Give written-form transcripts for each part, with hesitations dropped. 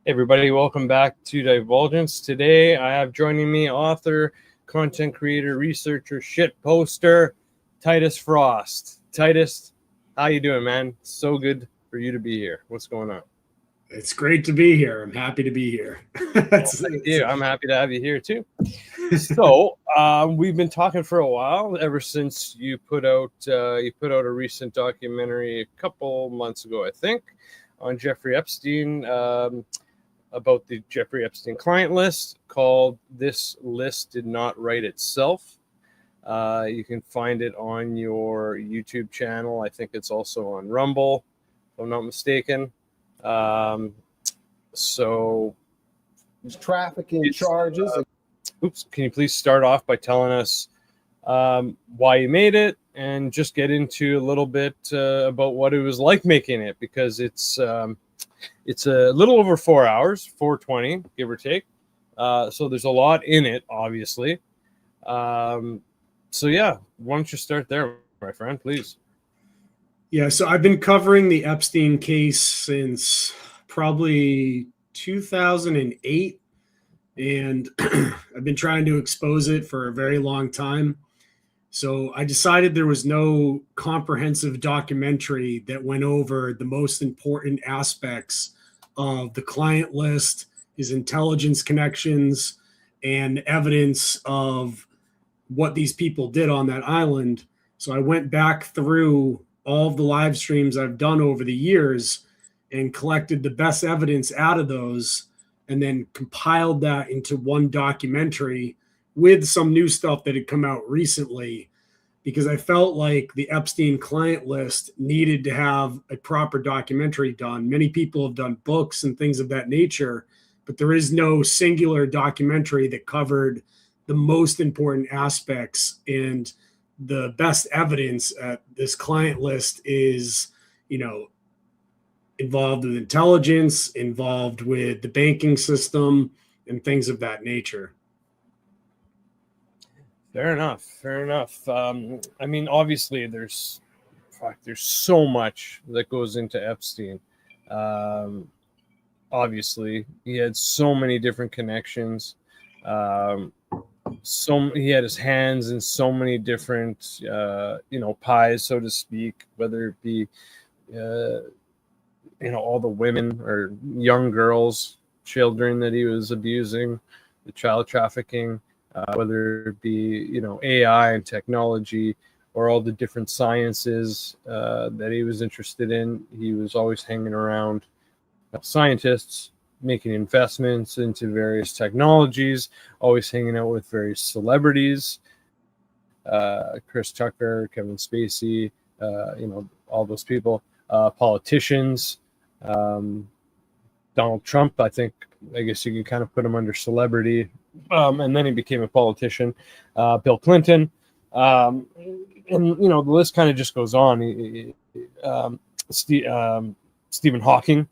Everybody, welcome back to Divulgence. Today, I have joining me author, content creator, researcher, shit poster, Titus Frost. Titus, how you doing, man? So good for you to be here. What's going on? It's great to be here. I'm happy to be here. Thank you. I'm happy to have you here too. So, we've been talking for a while, ever since you put out a recent documentary a couple months ago, I think, on Jeffrey Epstein. About the Jeffrey Epstein client list, called "This List Did Not Write Itself." You can find it on your YouTube channel. I think it's also on Rumble, if I'm not mistaken. So trafficking charges. Can you please start off by telling us why you made it, and just get into a little bit about what it was like making it, because it's a little over 4 hours, 420, give or take. So there's a lot in it, obviously. So yeah, why don't you start there, my friend, please? Yeah, so I've been covering the Epstein case since probably 2008, and I've been trying to expose it for a very long time. So I decided there was no comprehensive documentary that went over the most important aspects of the client list, his intelligence connections, and evidence of what these people did on that island. So I went back through all of the live streams I've done over the years and collected the best evidence out of those, and then compiled that into one documentary with some new stuff that had come out recently, because I felt like the Epstein client list needed to have a proper documentary done. Many people have done books and things of that nature, but there is no singular documentary that covered the most important aspects. And the best evidence at this client list is, involved with intelligence, involved with the banking system, and things of that nature. Fair enough. I mean, obviously, there's so much that goes into Epstein. Obviously, he had so many different connections. He had his hands in so many different, pies, so to speak. Whether it be, all the women or young girls, children that he was abusing, the child trafficking. Whether it be, AI and technology, or all the different sciences that he was interested in. He was always hanging around scientists, making investments into various technologies, always hanging out with various celebrities, Chris Tucker, Kevin Spacey, all those people, politicians, Donald Trump. I guess you can kind of put him under celebrity. And then he became a politician, Bill Clinton. And, the list kind of just goes on. Stephen Hawking,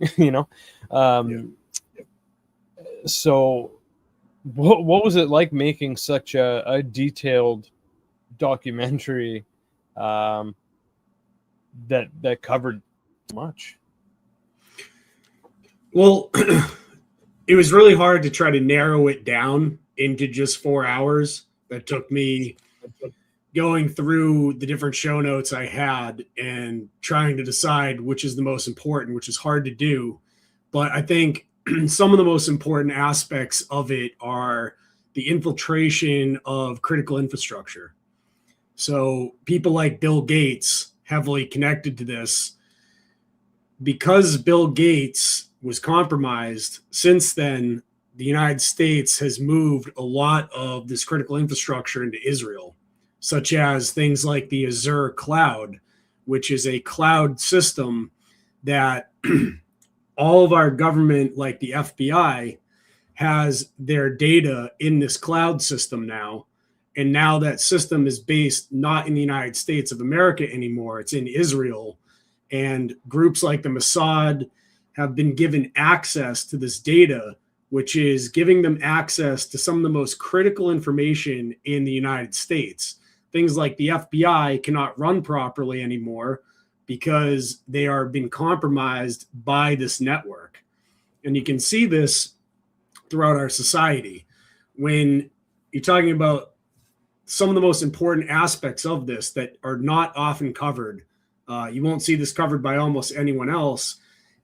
So what was it like making such a detailed documentary that covered so much? Well, it was really hard to try to narrow it down into just 4 hours. That took me going through the different show notes I had and trying to decide which is the most important, which is hard to do. But I think some of the most important aspects of it are the infiltration of critical infrastructure. So people like Bill Gates, heavily connected to this, because Bill Gates was compromised. Since then, the United States has moved a lot of this critical infrastructure into Israel, such as things like the Azure cloud, which is a cloud system that all of our government, like the FBI, has their data in this cloud system now. And now that system is based not in the United States of America anymore, it's in Israel. And groups like the Mossad have been given access to this data, which is giving them access to some of the most critical information in the United States. Things like the FBI cannot run properly anymore because they are being compromised by this network. And you can see this throughout our society. When you're talking about some of the most important aspects of this that are not often covered, you won't see this covered by almost anyone else,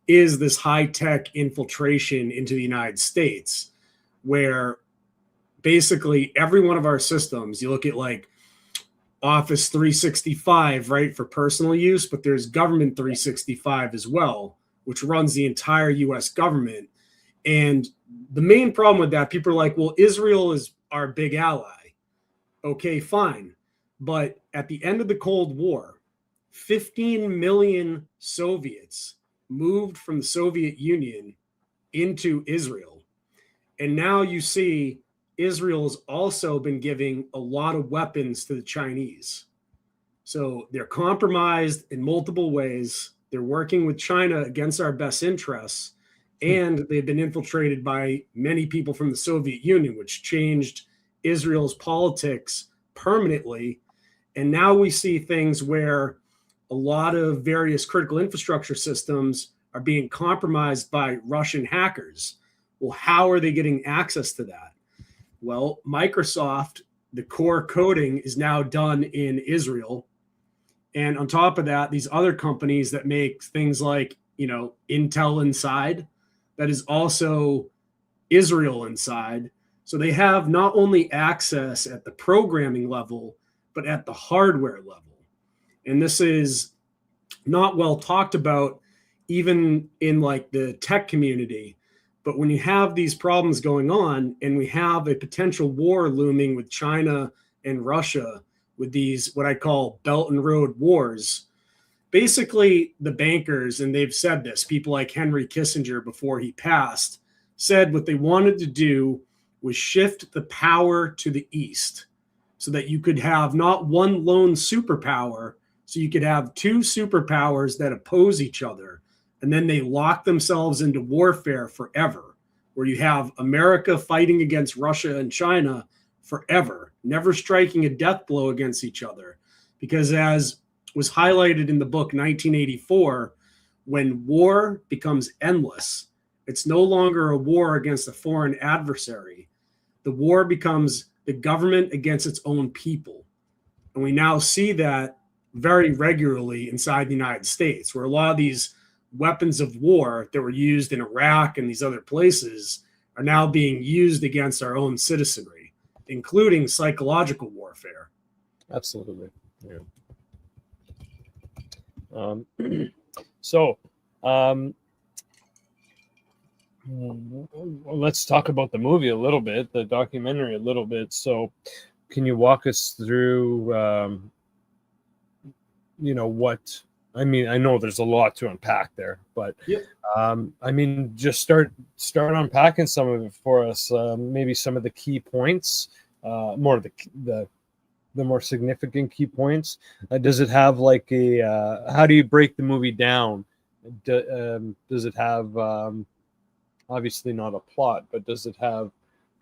is this high-tech infiltration into the United States, where basically every one of our systems, you look at like Office 365, right, for personal use, but there's Government 365 as well, which runs the entire US government. And the main problem with that, people are like, well, Israel is our big ally. Okay, fine. But at the end of the Cold War, 15 million Soviets moved from the Soviet Union into Israel. And now you see Israel's also been giving a lot of weapons to the Chinese. So they're compromised in multiple ways. They're working with China against our best interests. And they've been infiltrated by many people from the Soviet Union, which changed Israel's politics permanently. And now we see things where a lot of various critical infrastructure systems are being compromised by Russian hackers. Well, how are they getting access to that? Well, Microsoft, the core coding is now done in Israel. And on top of that, these other companies that make things like, Intel Inside, that is also Israel Inside. So they have not only access at the programming level, but at the hardware level. And this is not well talked about even in like the tech community. But when you have these problems going on and we have a potential war looming with China and Russia with these, what I call Belt and Road wars, basically the bankers, and they've said this, people like Henry Kissinger before he passed, said what they wanted to do was shift the power to the east so that you could have not one lone superpower, so you could have two superpowers that oppose each other. And then they lock themselves into warfare forever, where you have America fighting against Russia and China forever, never striking a death blow against each other. Because as was highlighted in the book 1984, when war becomes endless, it's no longer a war against a foreign adversary. The war becomes the government against its own people. And we now see that very regularly inside the United States, where a lot of these weapons of war that were used in Iraq and these other places are now being used against our own citizenry, including psychological warfare. Absolutely. Yeah. Let's talk about the movie a little bit, the documentary a little bit. So can you walk us through, what, I mean, I know there's a lot to unpack there, but Yep. Just start unpacking some of it for us. Maybe some of the key points, more of the more significant key points. Does it have like how do you break the movie down? Does it have obviously not a plot, but does it have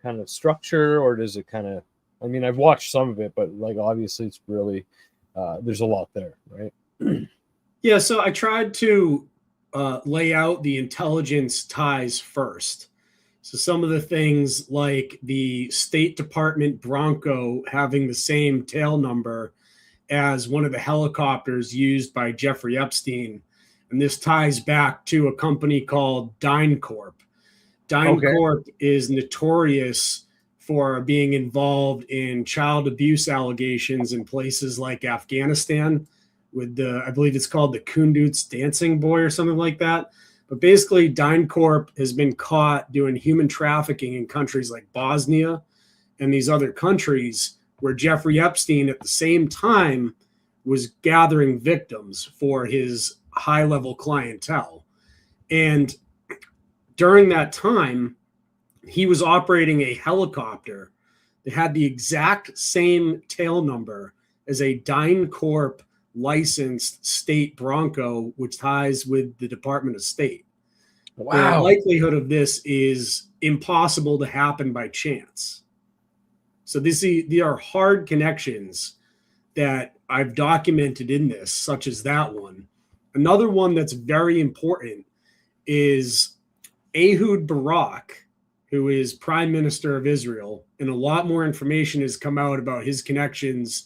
kind of structure, or does it kind of? I mean, I've watched some of it, but like obviously it's really there's a lot there, right? Yeah, so I tried to lay out the intelligence ties first. So some of the things like the State Department Bronco having the same tail number as one of the helicopters used by Jeffrey Epstein. And this ties back to a company called DynCorp. DynCorp is notorious for being involved in child abuse allegations in places like Afghanistan with I believe it's called the Kunduz Dancing Boy or something like that. But basically, DynCorp has been caught doing human trafficking in countries like Bosnia and these other countries where Jeffrey Epstein at the same time was gathering victims for his high-level clientele. And during that time, he was operating a helicopter that had the exact same tail number as a DynCorp licensed state Bronco, which ties with the Department of State. Wow. The likelihood of this is impossible to happen by chance. So these are hard connections that I've documented in this, such as that one. Another one that's very important is Ehud Barak, who is Prime Minister of Israel, and a lot more information has come out about his connections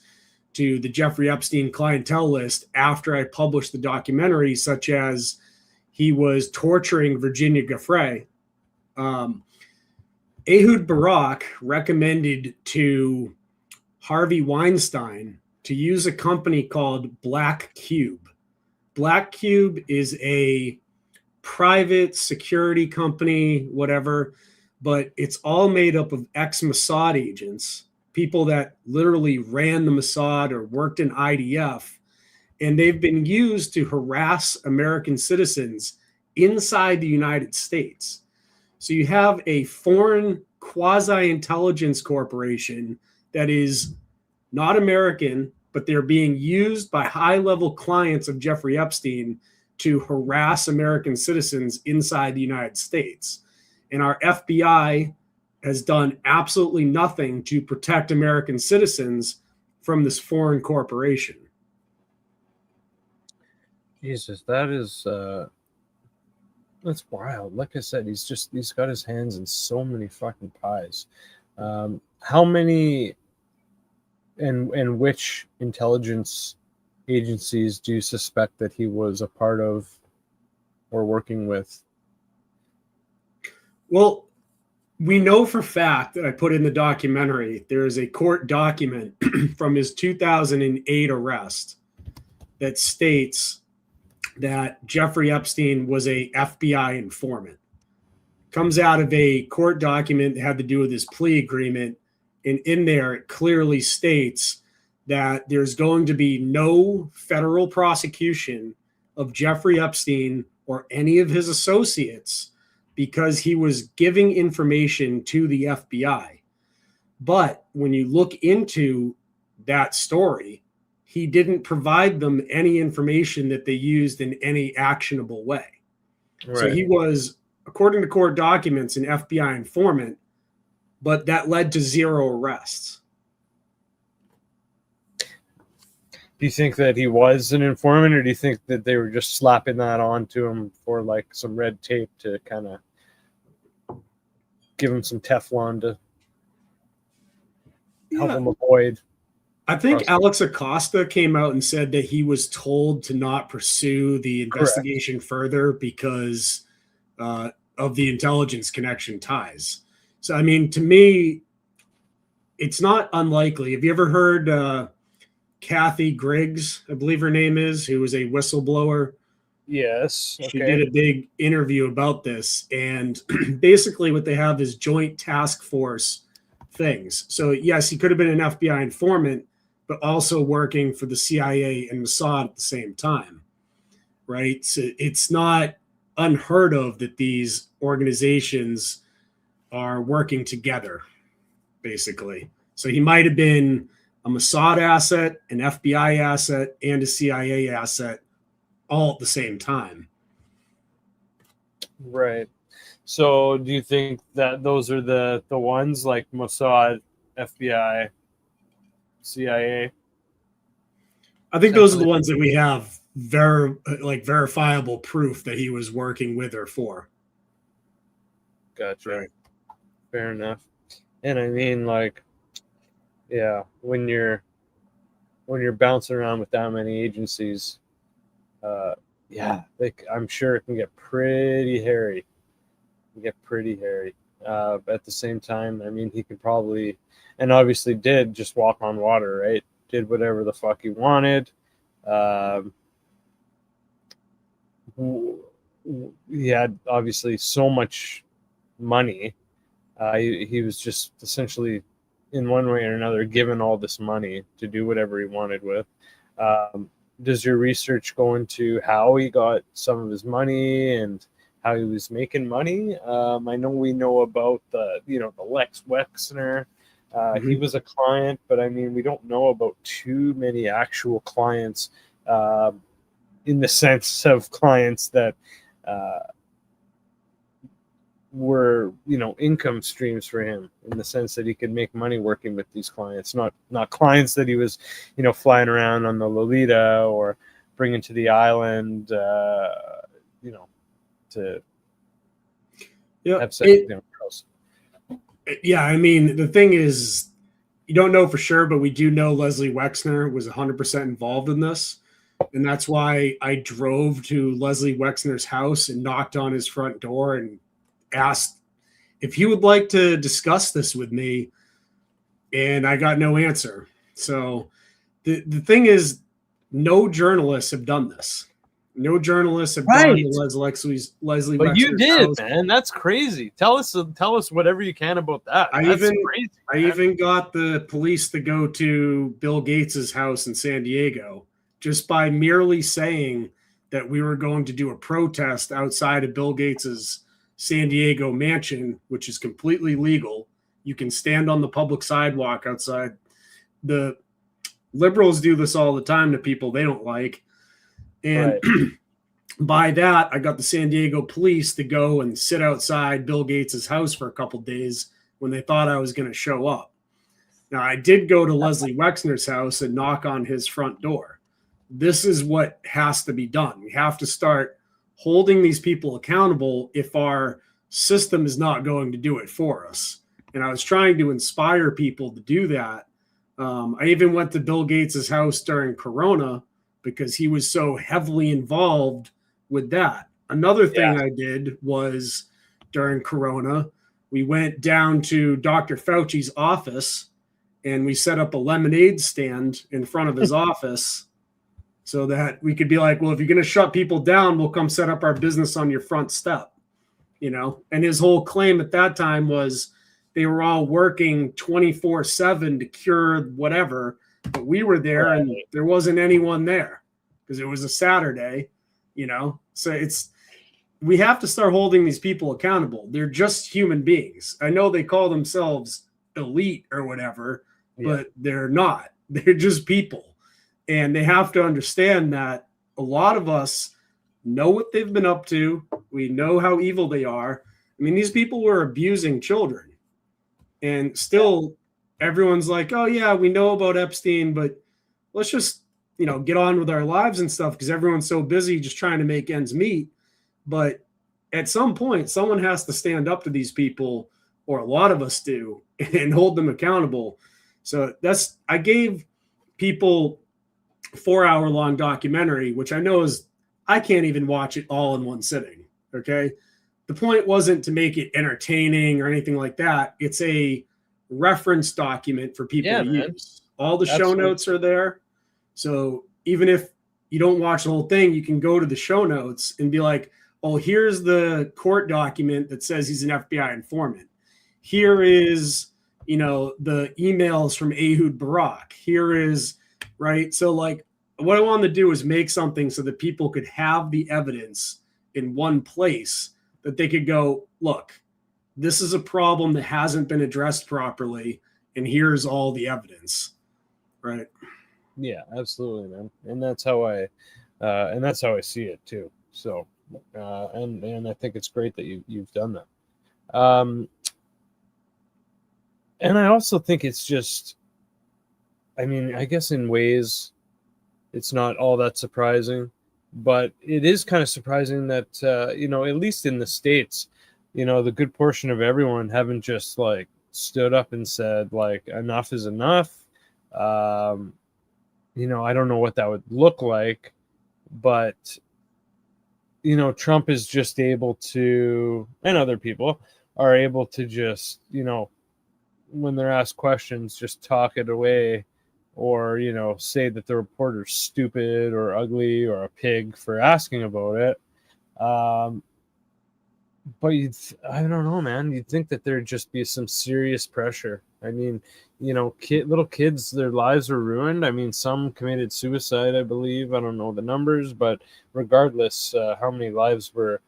to the Jeffrey Epstein clientele list after I published the documentary, such as he was torturing Virginia Giuffre. Ehud Barak recommended to Harvey Weinstein to use a company called Black Cube. Black Cube is a private security company, whatever, but it's all made up of ex-Mossad agents, people that literally ran the Mossad or worked in IDF, and they've been used to harass American citizens inside the United States. So you have a foreign quasi-intelligence corporation that is not American, but they're being used by high-level clients of Jeffrey Epstein to harass American citizens inside the United States. And our FBI has done absolutely nothing to protect American citizens from this foreign corporation. Jesus, that's wild. Like I said, he's got his hands in so many fucking pies. How many and which intelligence agencies do you suspect that he was a part of or working with? Well, we know for fact that I put in the documentary, there is a court document from his 2008 arrest that states that Jeffrey Epstein was a FBI informant. Comes out of a court document that had to do with his plea agreement. And in there, it clearly states that there's going to be no federal prosecution of Jeffrey Epstein or any of his associates because he was giving information to the FBI. But when you look into that story, he didn't provide them any information that they used in any actionable way. Right. So he was, according to court documents, an FBI informant, but that led to 0 arrests. Do you think that he was an informant, or do you think that they were just slapping that onto him for like some red tape to kind of give him some Teflon to help him avoid? I think Alex Acosta came out and said that he was told to not pursue the investigation further because of the intelligence connection ties. So, I mean, to me, it's not unlikely. Have you ever heard Kathy Griggs, I believe her name is, who was a whistleblower? Yes. Okay. She did a big interview about this. And basically what they have is joint task force things. So, yes, he could have been an FBI informant, but also working for the CIA and Mossad at the same time, right? So it's not unheard of that these organizations are working together, basically. So he might have been a Mossad asset, an FBI asset, and a CIA asset all at the same time. Right. So do you think that those are the ones like Mossad, FBI, CIA? I think those are the ones that we have verifiable proof that he was working with or for. Gotcha. Right. Fair enough. And I mean, like, yeah, when you're bouncing around with that many agencies, I'm sure it can get pretty hairy. But at the same time, I mean, he could probably, and obviously did, just walk on water, right? Did whatever the fuck he wanted. He had obviously so much money. He was just essentially, in one way or another, given all this money to do whatever he wanted with. Does your research go into how he got some of his money and how he was making money? I know we know about the Lex Wexner. He was a client, but I mean, we don't know about too many actual clients in the sense of clients that were, income streams for him, in the sense that he could make money working with these clients, not clients that he was, flying around on the Lolita or bringing to the island, to. Yeah. have sex with young girls. Yeah, I mean, the thing is, you don't know for sure, but we do know Leslie Wexner was 100% involved in this. And that's why I drove to Leslie Wexner's house and knocked on his front door and asked if he would like to discuss this with me. And I got no answer. So the thing is, no journalists have done this. No journalists have gone to Leslie But you Wexner's did, house. man. That's crazy. Tell us whatever you can about that. That's crazy. I even got the police to go to Bill Gates's house in San Diego just by merely saying that we were going to do a protest outside of Bill Gates's San Diego mansion, which is completely legal. You can stand on the public sidewalk outside. The liberals do this all the time to people they don't like. And by that, I got the San Diego police to go and sit outside Bill Gates's house for a couple of days when they thought I was going to show up. Now, I did go to Leslie Wexner's house and knock on his front door. This is what has to be done. We have to start holding these people accountable if our system is not going to do it for us. And I was trying to inspire people to do that. I even went to Bill Gates's house during Corona because he was so heavily involved with that. Another thing I did was during Corona, we went down to Dr. Fauci's office and we set up a lemonade stand in front of his office so that we could be like, well, if you're going to shut people down, we'll come set up our business on your front step, you know? And his whole claim at that time was they were all working 24/7 to cure whatever, but we were there and there wasn't anyone there because it was a Saturday, you know? So we have to start holding these people accountable. They're just human beings. I know they call themselves elite or whatever, but they're not. They're just people. And they have to understand that a lot of us know what they've been up to. We know how evil they are. I mean, these people were abusing children. And still everyone's like, oh, yeah, we know about Epstein, but let's just, you know, get on with our lives and stuff because everyone's so busy just trying to make ends meet. But at some point, someone has to stand up to these people, or a lot of us do, and hold them accountable. So I gave people a 4-hour-long documentary, which I know I can't even watch it all in one sitting. Okay. The point wasn't to make it entertaining or anything like that. It's a reference document for people to use. All the show notes are there. So even if you don't watch the whole thing, you can go to the show notes and be like, oh, here's the court document that says he's an FBI informant. Here is, you know, the emails from Ehud Barak. Here is, right? So like what I wanted to do is make something so that people could have the evidence in one place that they could go, look, this is a problem that hasn't been addressed properly, and here's all the evidence, right? Yeah, absolutely, man. And that's how I see it too. So, and I think it's great that you've done that. And I also think it's just, I mean, I guess in ways it's not all that surprising. But it is kind of surprising that, you know, at least in the States, you know, the good portion of everyone haven't just like stood up and said like enough is enough. You know, I don't know what that would look like, but, you know, Trump is just able to, and other people are able to just, you know, when they're asked questions, just talk it away. Or, you know, say that the reporter's stupid or ugly or a pig for asking about it. But I don't know, man. You'd think that there'd just be some serious pressure. I mean, you know, little kids, their lives were ruined. I mean, some committed suicide, I believe. I don't know the numbers, but regardless, how many lives were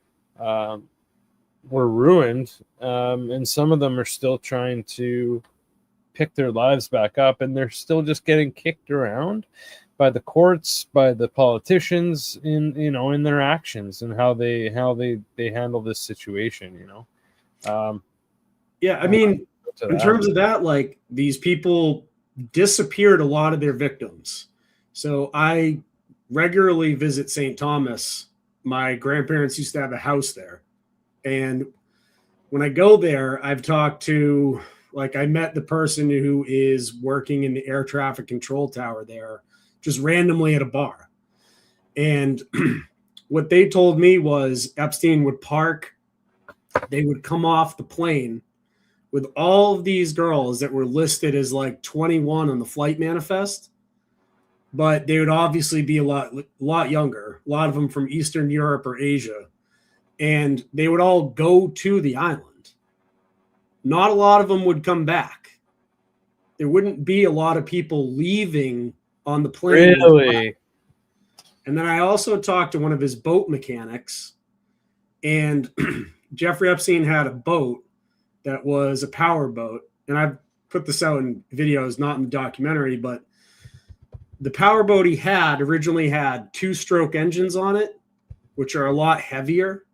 ruined, and some of them are still trying to pick their lives back up, and they're still just getting kicked around by the courts, by the politicians in their actions and how they handle this situation, you know. Yeah, I mean, in terms of that, like these people disappeared a lot of their victims. So I regularly visit St. Thomas. My grandparents used to have a house there, and when I go there, I've talked to, like, I met the person who is working in the air traffic control tower there just randomly at a bar. And what they told me was Epstein would park, they would come off the plane with all of these girls that were listed as like 21 on the flight manifest, but they would obviously be a lot younger, a lot of them from Eastern Europe or Asia. And they would all go to the island. Not a lot of them would come back. There wouldn't be a lot of people leaving on the plane. Really? And then I also talked to one of his boat mechanics, and Jeffrey Epstein had a boat that was a power boat. And I've put this out in videos, not in the documentary, but the power boat he had originally had 2-stroke engines on it, which are a lot heavier.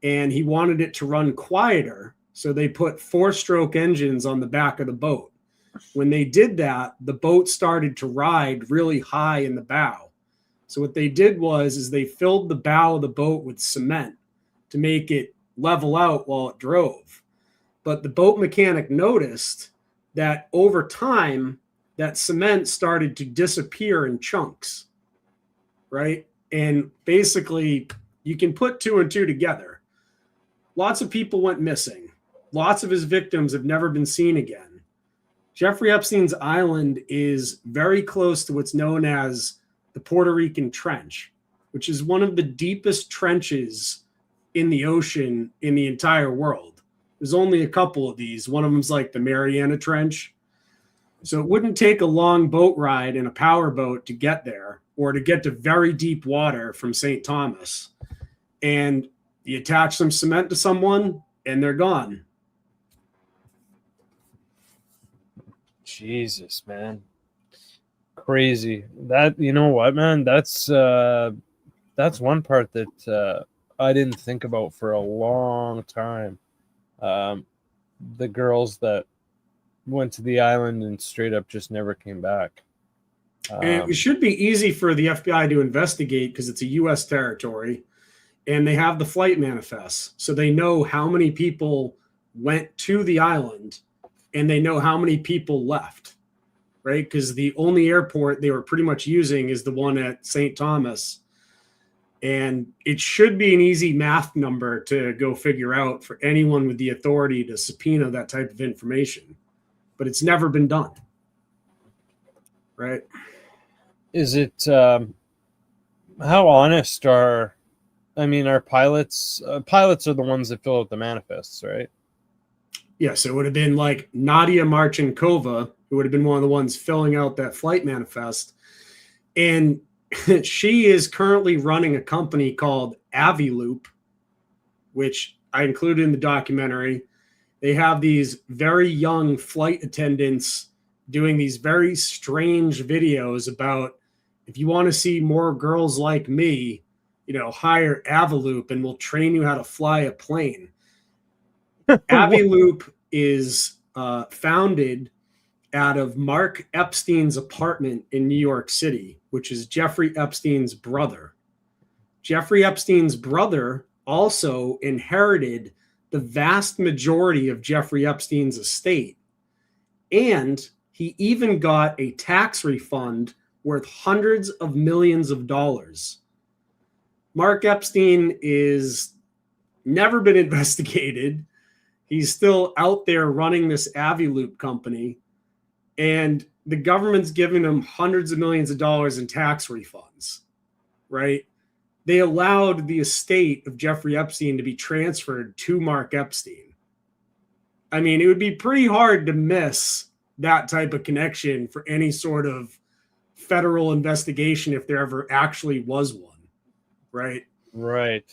And he wanted it to run quieter. So they put 4-stroke engines on the back of the boat. When they did that, the boat started to ride really high in the bow. So what they did is they filled the bow of the boat with cement to make it level out while it drove. But the boat mechanic noticed that over time, that cement started to disappear in chunks, right? And basically, you can put 2 and 2 together. Lots of people went missing. Lots of his victims have never been seen again. Jeffrey Epstein's island is very close to what's known as the Puerto Rican Trench, which is one of the deepest trenches in the ocean in the entire world. There's only a couple of these. One of them's like the Mariana Trench. So it wouldn't take a long boat ride in a power boat to get there, or to get to very deep water from St. Thomas. And you attach some cement to someone and they're gone. Jesus, man. Crazy. That, you know what, man? That's one part that I didn't think about for a long time. The girls that went to the island and straight up just never came back. And it should be easy for the FBI to investigate because it's a U.S. territory, and they have the flight manifests. So they know how many people went to the island, and they know how many people left, right? Because the only airport they were pretty much using is the one at St. Thomas. And it should be an easy math number to go figure out for anyone with the authority to subpoena that type of information. But it's never been done, right? Is it, how honest are pilots? Pilots are the ones that fill out the manifests, right? Yes, it would have been like Nadia Marchenkova, who would have been one of the ones filling out that flight manifest. And she is currently running a company called Aviloop, which I included in the documentary. They have these very young flight attendants doing these very strange videos about, if you want to see more girls like me, hire Aviloop and we'll train you how to fly a plane. Aviloop is founded out of Mark Epstein's apartment in New York City, which is Jeffrey Epstein's brother. Jeffrey Epstein's brother also inherited the vast majority of Jeffrey Epstein's estate. And he even got a tax refund worth hundreds of millions of dollars. Mark Epstein is never been investigated. He's still out there running this Aviloop company, and the government's giving him hundreds of millions of dollars in tax refunds, right? They allowed the estate of Jeffrey Epstein to be transferred to Mark Epstein. I mean, it would be pretty hard to miss that type of connection for any sort of federal investigation if there ever actually was one, right? Right.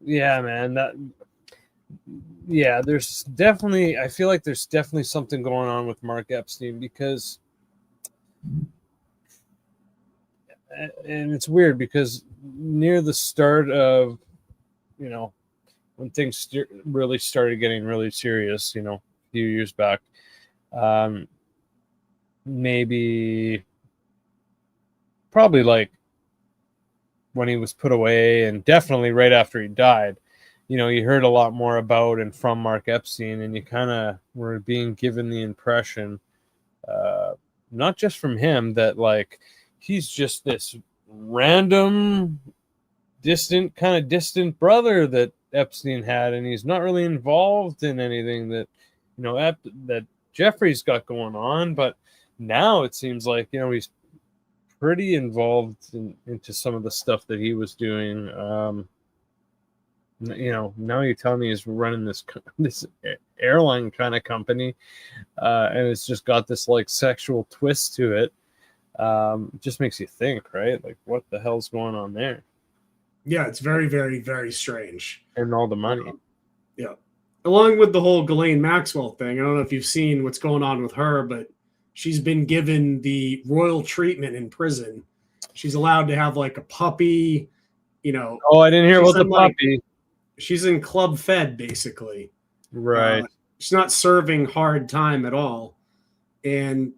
Yeah, man. There's definitely, I feel like there's definitely something going on with Mark Epstein, because, and it's weird because near the start of, when things really started getting really serious, a few years back, probably like when he was put away, and definitely right after he died, you heard a lot more about and from Mark Epstein, and you kind of were being given the impression, not just from him, that like he's just this random, distant brother that Epstein had, and he's not really involved in anything that that Jeffrey's got going on. But now it seems like he's pretty involved into some of the stuff that he was doing. Now you tell me he's running this airline kind of company, and it's just got this like sexual twist to it. It just makes you think, right? Like, what the hell's going on there? Yeah, it's very, very, very strange. And all the money. Yeah. Along with the whole Ghislaine Maxwell thing, I don't know if you've seen what's going on with her, but she's been given the royal treatment in prison. She's allowed to have like a puppy, Oh, I didn't hear about the puppy. She's in Club Fed, basically. Right. She's not serving hard time at all. And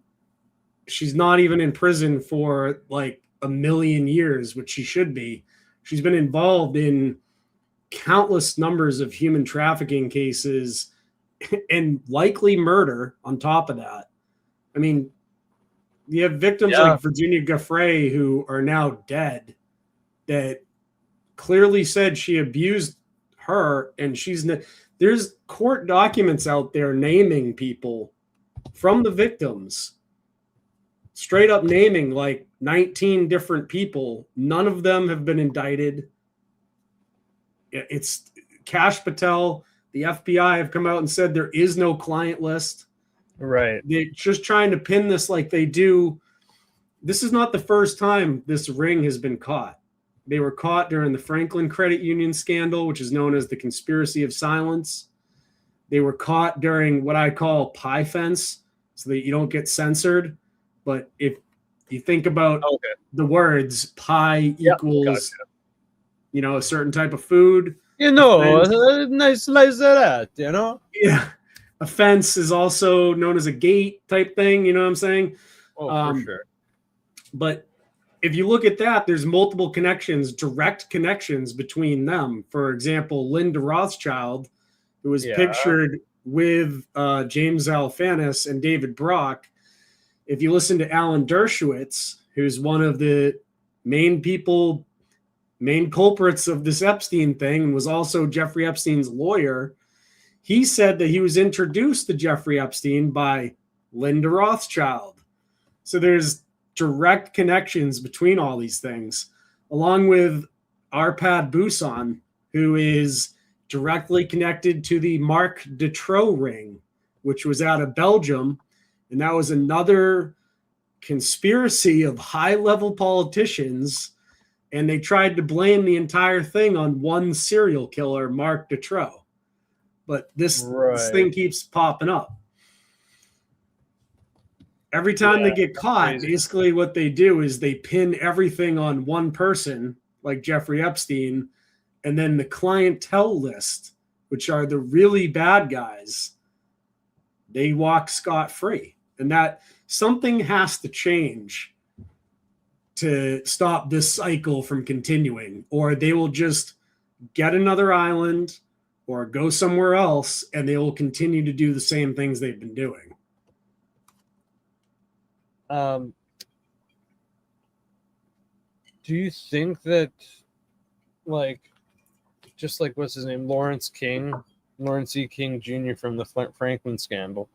she's not even in prison for like 1 million years, which she should be. She's been involved in countless numbers of human trafficking cases and likely murder on top of that. I mean, you have victims like Virginia Giuffre who are now dead that clearly said she abused her, and there's court documents out there naming people from the victims, straight up naming like 19 different people. None of them have been indicted. It's Kash Patel, the FBI have come out and said there is no client list. Right. They're just trying to pin this like they do. This is not the first time this ring has been caught. They were caught during the Franklin Credit Union scandal, which is known as the conspiracy of silence. They were caught during what I call pie fence, so that you don't get censored. But if you think about the words, pie equals, a certain type of food. Nice slice of that, Yeah. A fence is also known as a gate type thing, you know what I'm saying? Oh, for sure. But if you look at that, there's multiple connections, direct connections between them. For example, Linda Rothschild, who was pictured with James Alefantis and David Brock. If you listen to Alan Dershowitz, who's one of the main culprits of this Epstein thing and was also Jeffrey Epstein's lawyer, he said that he was introduced to Jeffrey Epstein by Linda Rothschild. So there's direct connections between all these things, along with Arpad Busan, who is directly connected to the Marc Dutroux ring, which was out of Belgium. And that was another conspiracy of high-level politicians, and they tried to blame the entire thing on one serial killer, Marc Dutroux. But this thing keeps popping up. Every time they get caught, basically what they do is they pin everything on one person, like Jeffrey Epstein, and then the clientele list, which are the really bad guys, they walk scot-free. And that something has to change to stop this cycle from continuing, or they will just get another island or go somewhere else, and they will continue to do the same things they've been doing. Do you think that, just like what's his name, Lawrence E. King Jr. from the Franklin scandal,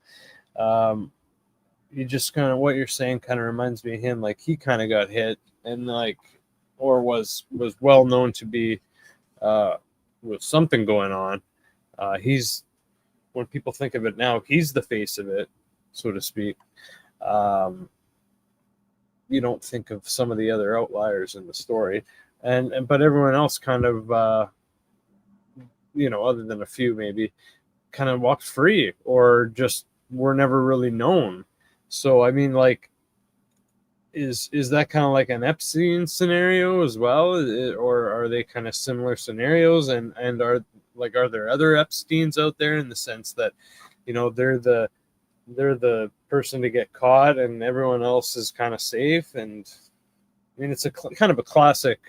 you just kind of, what you're saying kind of reminds me of him. Like, he kind of got hit and or was well known to be with something going on. He's, when people think of it now, he's the face of it, so to speak. You don't think of some of the other outliers in the story, but everyone else kind of, other than a few maybe, kind of walked free or just were never really known. So I mean, is that kind of like an Epstein scenario as well, or are they kind of similar scenarios? And are there other Epsteins out there, in the sense that they're the person to get caught and everyone else is kind of safe? And I mean, it's kind of a classic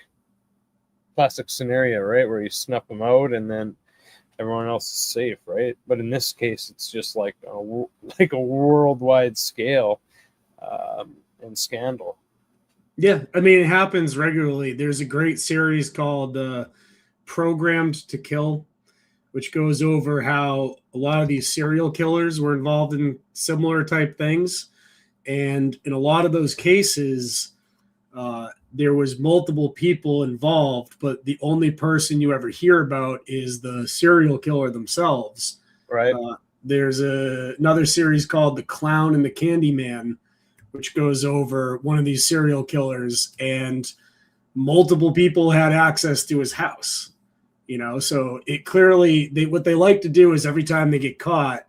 scenario, right, where you snuff them out and then everyone else is safe, right? But in this case, it's just like a worldwide scale and scandal. Yeah, I mean, it happens regularly. There's a great series called Programmed to Kill, which goes over how a lot of these serial killers were involved in similar type things. And in a lot of those cases, there was multiple people involved, but the only person you ever hear about is the serial killer themselves. Right. There's another series called The Clown and the Candyman, which goes over one of these serial killers, and multiple people had access to his house. So it clearly, what they like to do is every time they get caught,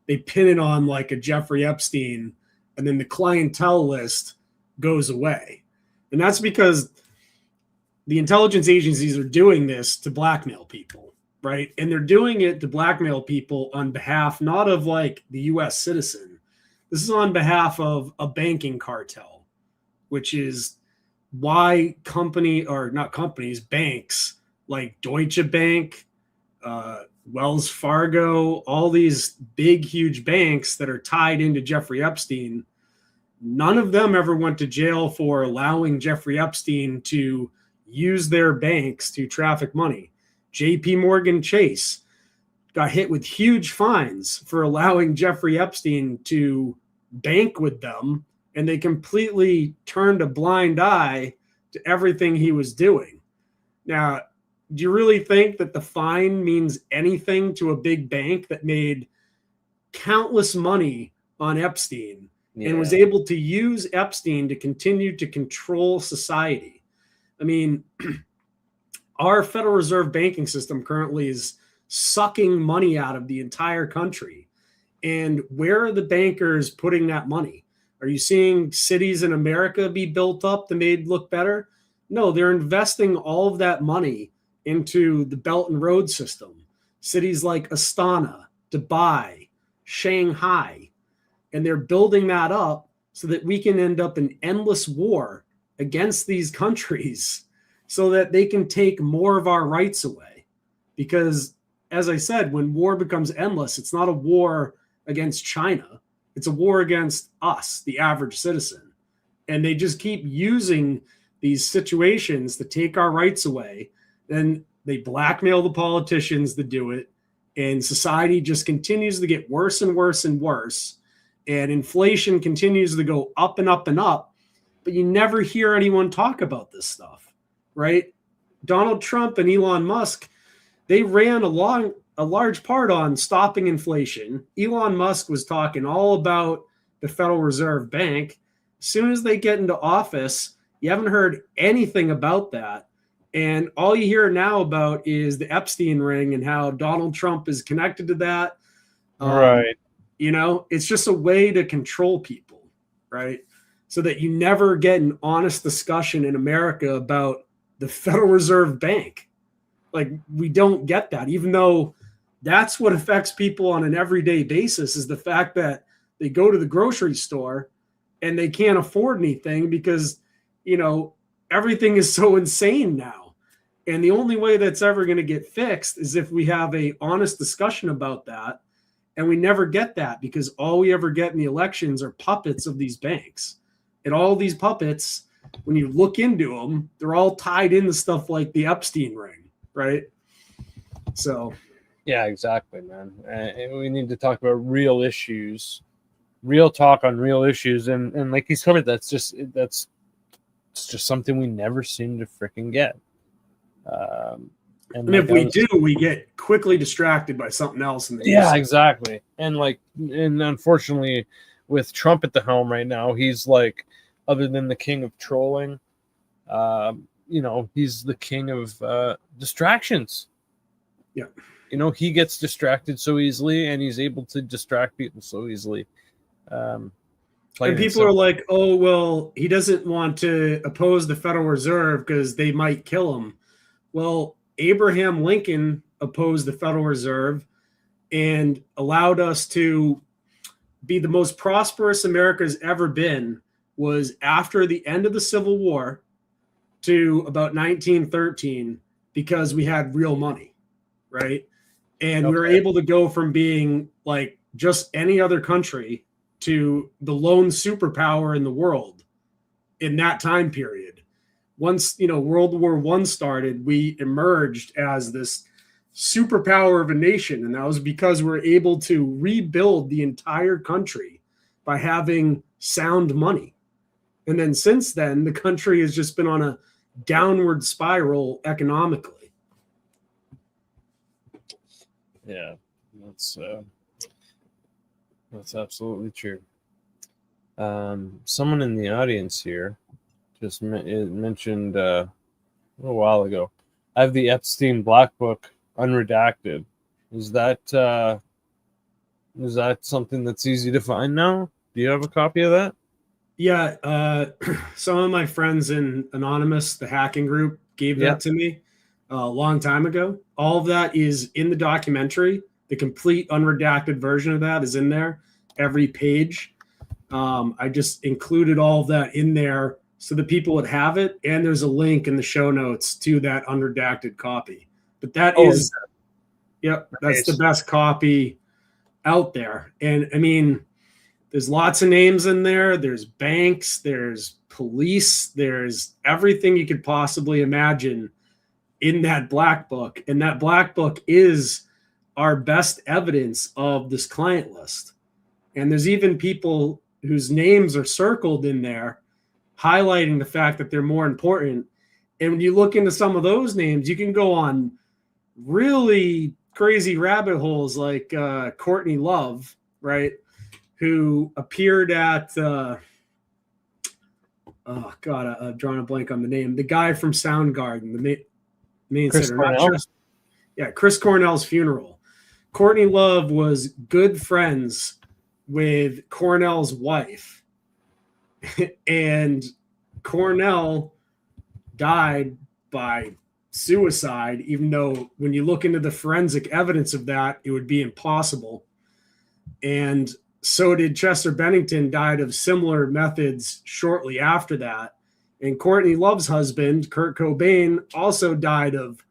they pin it on like a Jeffrey Epstein, and then the clientele list goes away. And that's because the intelligence agencies are doing this to blackmail people, right? And they're doing it to blackmail people on behalf not of like the US citizen. This is on behalf of a banking cartel, which is why banks like Deutsche Bank, Wells Fargo, all these big, huge banks that are tied into Jeffrey Epstein, none of them ever went to jail for allowing Jeffrey Epstein to use their banks to traffic money. JP Morgan Chase got hit with huge fines for allowing Jeffrey Epstein to bank with them, and they completely turned a blind eye to everything he was doing. Now, do you really think that the fine means anything to a big bank that made countless money on Epstein and was able to use Epstein to continue to control society? I mean, our Federal Reserve banking system currently is sucking money out of the entire country. And where are the bankers putting that money? Are you seeing cities in America be built up to made look better? No, they're investing all of that money into the Belt and Road system. Cities like Astana, Dubai, Shanghai, and they're building that up so that we can end up in endless war against these countries so that they can take more of our rights away. Because, as I said, when war becomes endless, it's not a war against China. It's a war against us, the average citizen. And they just keep using these situations to take our rights away. Then they blackmail the politicians that do it. And society just continues to get worse and worse and worse. And inflation continues to go up and up and up. But you never hear anyone talk about this stuff, right? Donald Trump and Elon Musk, they ran a large part on stopping inflation. Elon Musk was talking all about the Federal Reserve Bank. As soon as they get into office, you haven't heard anything about that. And all you hear now about is the Epstein ring and how Donald Trump is connected to that. Right. It's just a way to control people, right? So that you never get an honest discussion in America about the Federal Reserve Bank. Like, we don't get that, even though that's what affects people on an everyday basis, is the fact that they go to the grocery store and they can't afford anything because, everything is so insane now. And the only way that's ever going to get fixed is if we have a honest discussion about that. And we never get that because all we ever get in the elections are puppets of these banks. And all these puppets, when you look into them, they're all tied into stuff like the Epstein ring, right? So, yeah, exactly, man. And we need to talk about real issues, real talk on real issues, and like he's covered, it's just something we never seem to freaking get. And if we do, we get quickly distracted by something else. Exactly. And unfortunately, with Trump at the helm right now, he's like, other than the king of trolling, he's the king of distractions. Yeah. He gets distracted so easily, and he's able to distract people so easily. And people are like, oh, well, he doesn't want to oppose the Federal Reserve because they might kill him. Well, Abraham Lincoln opposed the Federal Reserve and allowed us to be the most prosperous America's ever been was after the end of the Civil War to about 1913 because we had real money, right? And we were able to go from being like just any other country to the lone superpower in the world in that time period. Once, World War I started, we emerged as this superpower of a nation. And that was because we're able to rebuild the entire country by having sound money. And then since then, the country has just been on a downward spiral economically. Yeah, that's absolutely true. Someone in the audience here just mentioned a little while ago, I have the Epstein Black Book unredacted. Is that something that's easy to find now? Do you have a copy of that? Yeah, some of my friends in Anonymous, the hacking group, gave that to me a long time ago. All of that is in the documentary. The complete unredacted version of that is in there, every page. I just included all of that in there so that people would have it. And there's a link in the show notes to that unredacted copy. But that's the best copy out there. And I mean, there's lots of names in there. There's banks, there's police, there's everything you could possibly imagine in that black book. And that black book is our best evidence of this client list. And there's even people whose names are circled in there, highlighting the fact that they're more important. And when you look into some of those names, you can go on really crazy rabbit holes like Courtney Love, right? Who appeared at, I'm drawing a blank on the name. The guy from Soundgarden, the main Chris singer. Cornell? Chris Cornell's funeral. Courtney Love was good friends with Cornell's wife. And Cornell died by suicide, even though when you look into the forensic evidence of that, it would be impossible. And so did Chester Bennington, died of similar methods shortly after that. And Courtney Love's husband, Kurt Cobain, also died of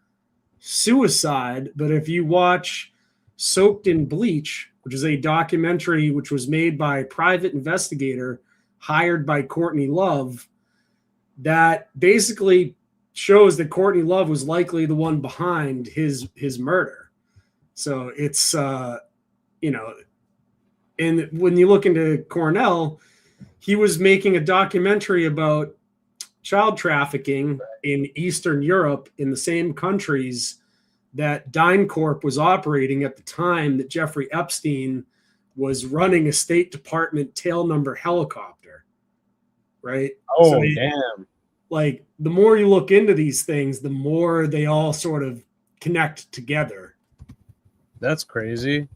suicide. But if you watch Soaked in Bleach, which is a documentary which was made by a private investigator hired by Courtney Love, that basically shows that Courtney Love was likely the one behind his murder. So it's, and when you look into Cornell, he was making a documentary about child trafficking in Eastern Europe in the same countries that DynCorp was operating at the time that Jeffrey Epstein was running a State Department tail number helicopter, right? Oh, so damn. Like, the more you look into these things, the more they all sort of connect together. That's crazy.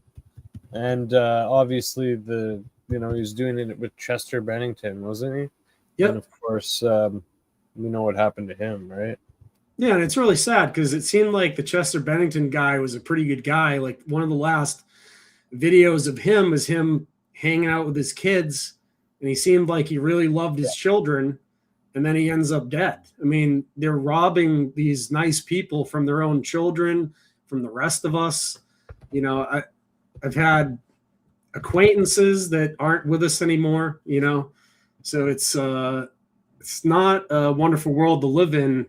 And obviously he was doing it with Chester Bennington, wasn't he? Yep. And of course, we know what happened to him, right? Yeah, and it's really sad because it seemed like the Chester Bennington guy was a pretty good guy. Like, one of the last videos of him was him hanging out with his kids, and he seemed like he really loved his children, and then he ends up dead. I mean, they're robbing these nice people from their own children, from the rest of us. I've had acquaintances that aren't with us anymore, so it's not a wonderful world to live in,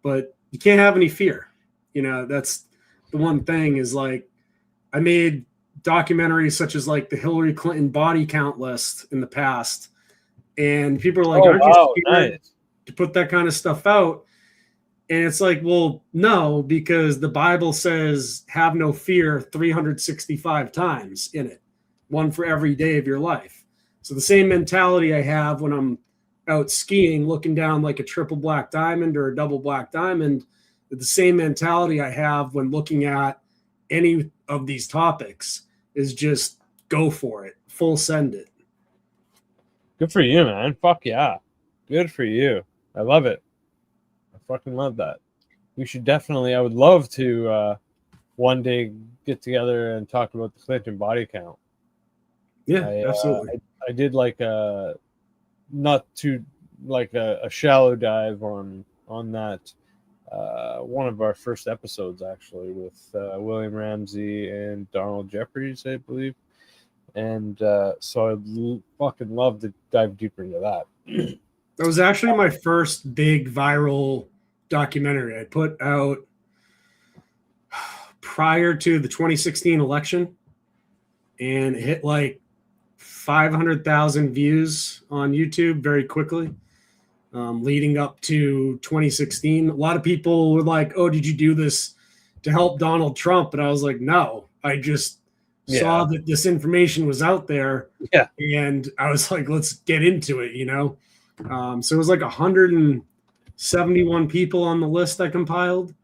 but you can't have any fear. That's the one thing is, like, I made documentaries such as like the Hillary Clinton body count list in the past, and people are like, aren't you scared to put that kind of stuff out? And it's like, well, no, because the Bible says have no fear 365 times in it, one for every day of your life. So the same mentality I have when I'm out skiing, looking down like a triple black diamond or a double black diamond, the same mentality I have when looking at any of these topics is just go for it, full send it. Good for you, man. Fuck yeah. Good for you. I love it. I fucking love that. We should definitely, I would love to one day get together and talk about the Clinton body count. Yeah, absolutely. I did like a not too like a shallow dive on that one of our first episodes, actually, with William Ramsey and Donald Jeffries, I believe. And so I'd fucking love to dive deeper into that. That was actually my first big viral documentary I put out prior to the 2016 election, and it hit like 500,000 views on YouTube very quickly, leading up to 2016. A lot of people were like, "Oh, did you do this to help Donald Trump?" And I was like, "No, I just saw that this information was out there, and I was like, let's get into it, you know." So it was like 171 people on the list I compiled.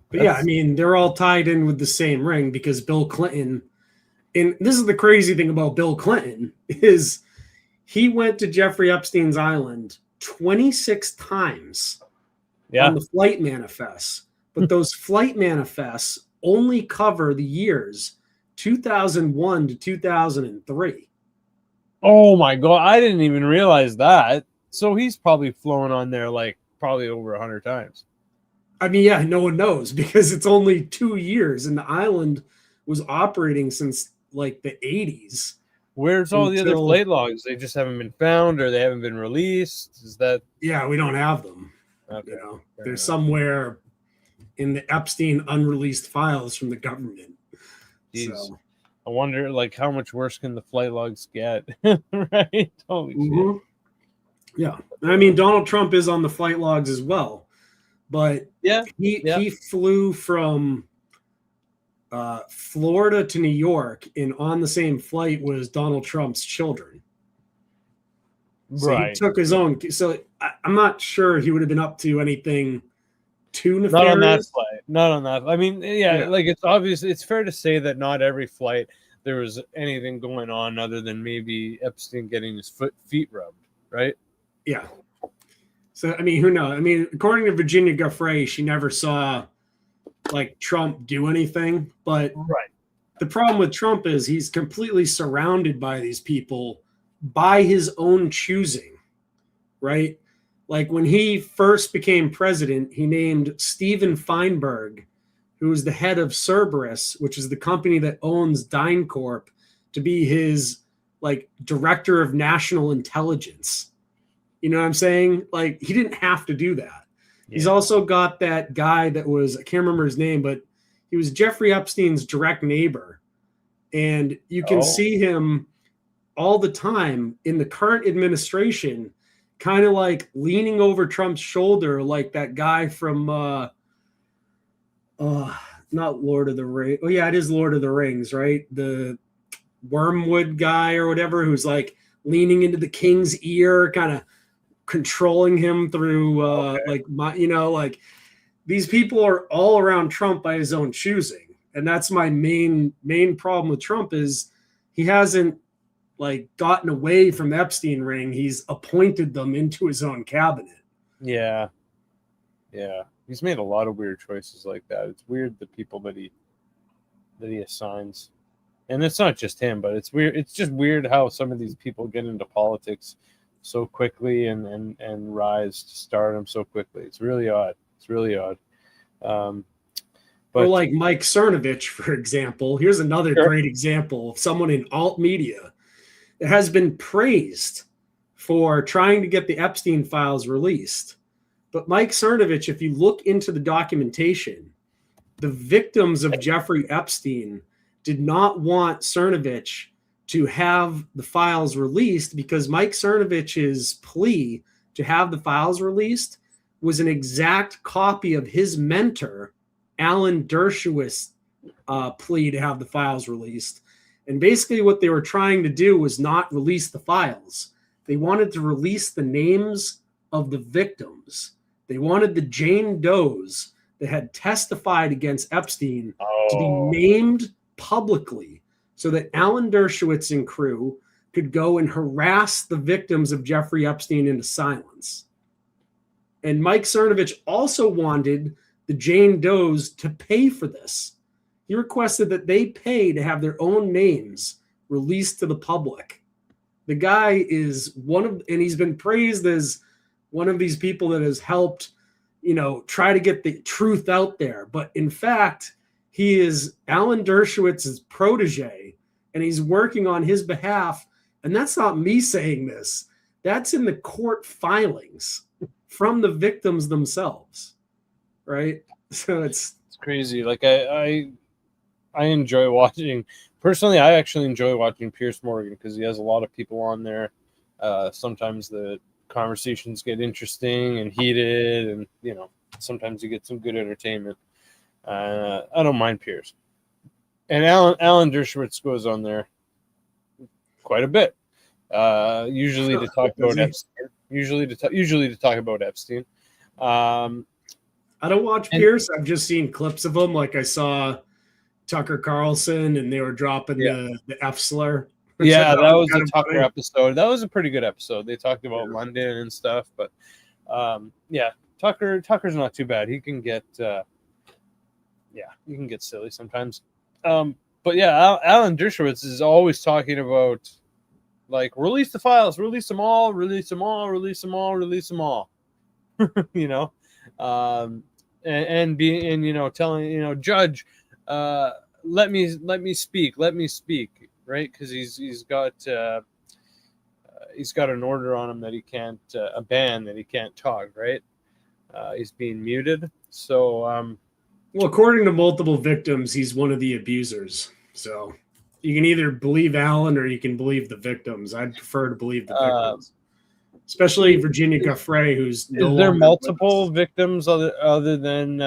But yeah, I mean, they're all tied in with the same ring because Bill Clinton, and this is the crazy thing about Bill Clinton, is he went to Jeffrey Epstein's island 26 times on the flight manifests. But those flight manifests only cover the years 2001 to 2003. Oh my God. I didn't even realize that. So he's probably flown on there like probably over 100 times. I mean, yeah, no one knows because it's only 2 years and the island was operating since like the 80s. Where's all the other flight logs? They just haven't been found or they haven't been released? Is that? Yeah, we don't have them. Okay. You know, they're somewhere in the Epstein unreleased files from the government. So. I wonder, like, how much worse can the flight logs get? Right? Holy shit. Yeah. I mean, Donald Trump is on the flight logs as well. But he flew from Florida to New York, and on the same flight was Donald Trump's children. So he took his own. So I'm not sure he would have been up to anything too nefarious. Not on that flight. Not on that. I mean, like it's obvious. It's fair to say that not every flight there was anything going on other than maybe Epstein getting his feet rubbed, right? Yeah. So, I mean, who knows? I mean, according to Virginia Giuffre, she never saw like Trump do anything. But the problem with Trump is he's completely surrounded by these people by his own choosing, right? Like when he first became president, he named Steven Feinberg, who is the head of Cerberus, which is the company that owns DynCorp, to be his like director of national intelligence. You know what I'm saying? Like, he didn't have to do that. Yeah. He's also got that guy that was, I can't remember his name, but he was Jeffrey Epstein's direct neighbor. And you can see him all the time in the current administration, kind of like leaning over Trump's shoulder, like that guy from, not Lord of the Rings. Oh, yeah, it is Lord of the Rings, right? The Wormwood guy or whatever, who's like leaning into the king's ear, kind of controlling him through like these people are all around Trump by his own choosing. And that's my main problem with Trump is he hasn't like gotten away from the Epstein ring. He's appointed them into his own cabinet. Yeah. He's made a lot of weird choices like that. It's weird the people that he assigns. And it's not just him, but it's weird. It's just weird how some of these people get into politics so quickly and rise to stardom so quickly. It's really odd. Or like Mike Cernovich, for example. Here's another great example of someone in alt media that has been praised for trying to get the Epstein files released. But Mike Cernovich, if you look into the documentation, the victims of Jeffrey Epstein did not want Cernovich to have the files released because Mike Cernovich's plea to have the files released was an exact copy of his mentor, Alan Dershowitz's plea to have the files released. And basically what they were trying to do was not release the files. They wanted to release the names of the victims. They wanted the Jane Does that had testified against Epstein to be named publicly so that Alan Dershowitz and crew could go and harass the victims of Jeffrey Epstein into silence. And Mike Cernovich also wanted the Jane Does to pay for this. He requested that they pay to have their own names released to the public. The guy is and he's been praised as one of these people that has helped, try to get the truth out there. But in fact, he is Alan Dershowitz's protege, and he's working on his behalf. And that's not me saying this. That's in the court filings from the victims themselves, right? So it's crazy. Like I enjoy watching. Personally, I actually enjoy watching Piers Morgan because he has a lot of people on there. Sometimes the conversations get interesting and heated, and sometimes you get some good entertainment. I don't mind Piers. And Alan Dershowitz goes on there quite a bit. Usually to talk about Epstein. Usually to talk about Epstein. I don't watch Pierce. I've just seen clips of him. Like I saw Tucker Carlson, and they were dropping the F slur. Yeah, that was a Tucker episode. That was a pretty good episode. They talked about London and stuff, but Tucker's not too bad. He can get silly sometimes. But yeah, Alan Dershowitz is always talking about like release the files, release them all, release them all, release them all, release them all. And telling judge, let me speak, right? Because he's got an order on him that he can't a ban that he can't talk, right? He's being muted. So well, according to multiple victims, he's one of the abusers. So you can either believe Alan or you can believe the victims. I'd prefer to believe the victims, especially Virginia Giuffre, who's is there multiple victims other than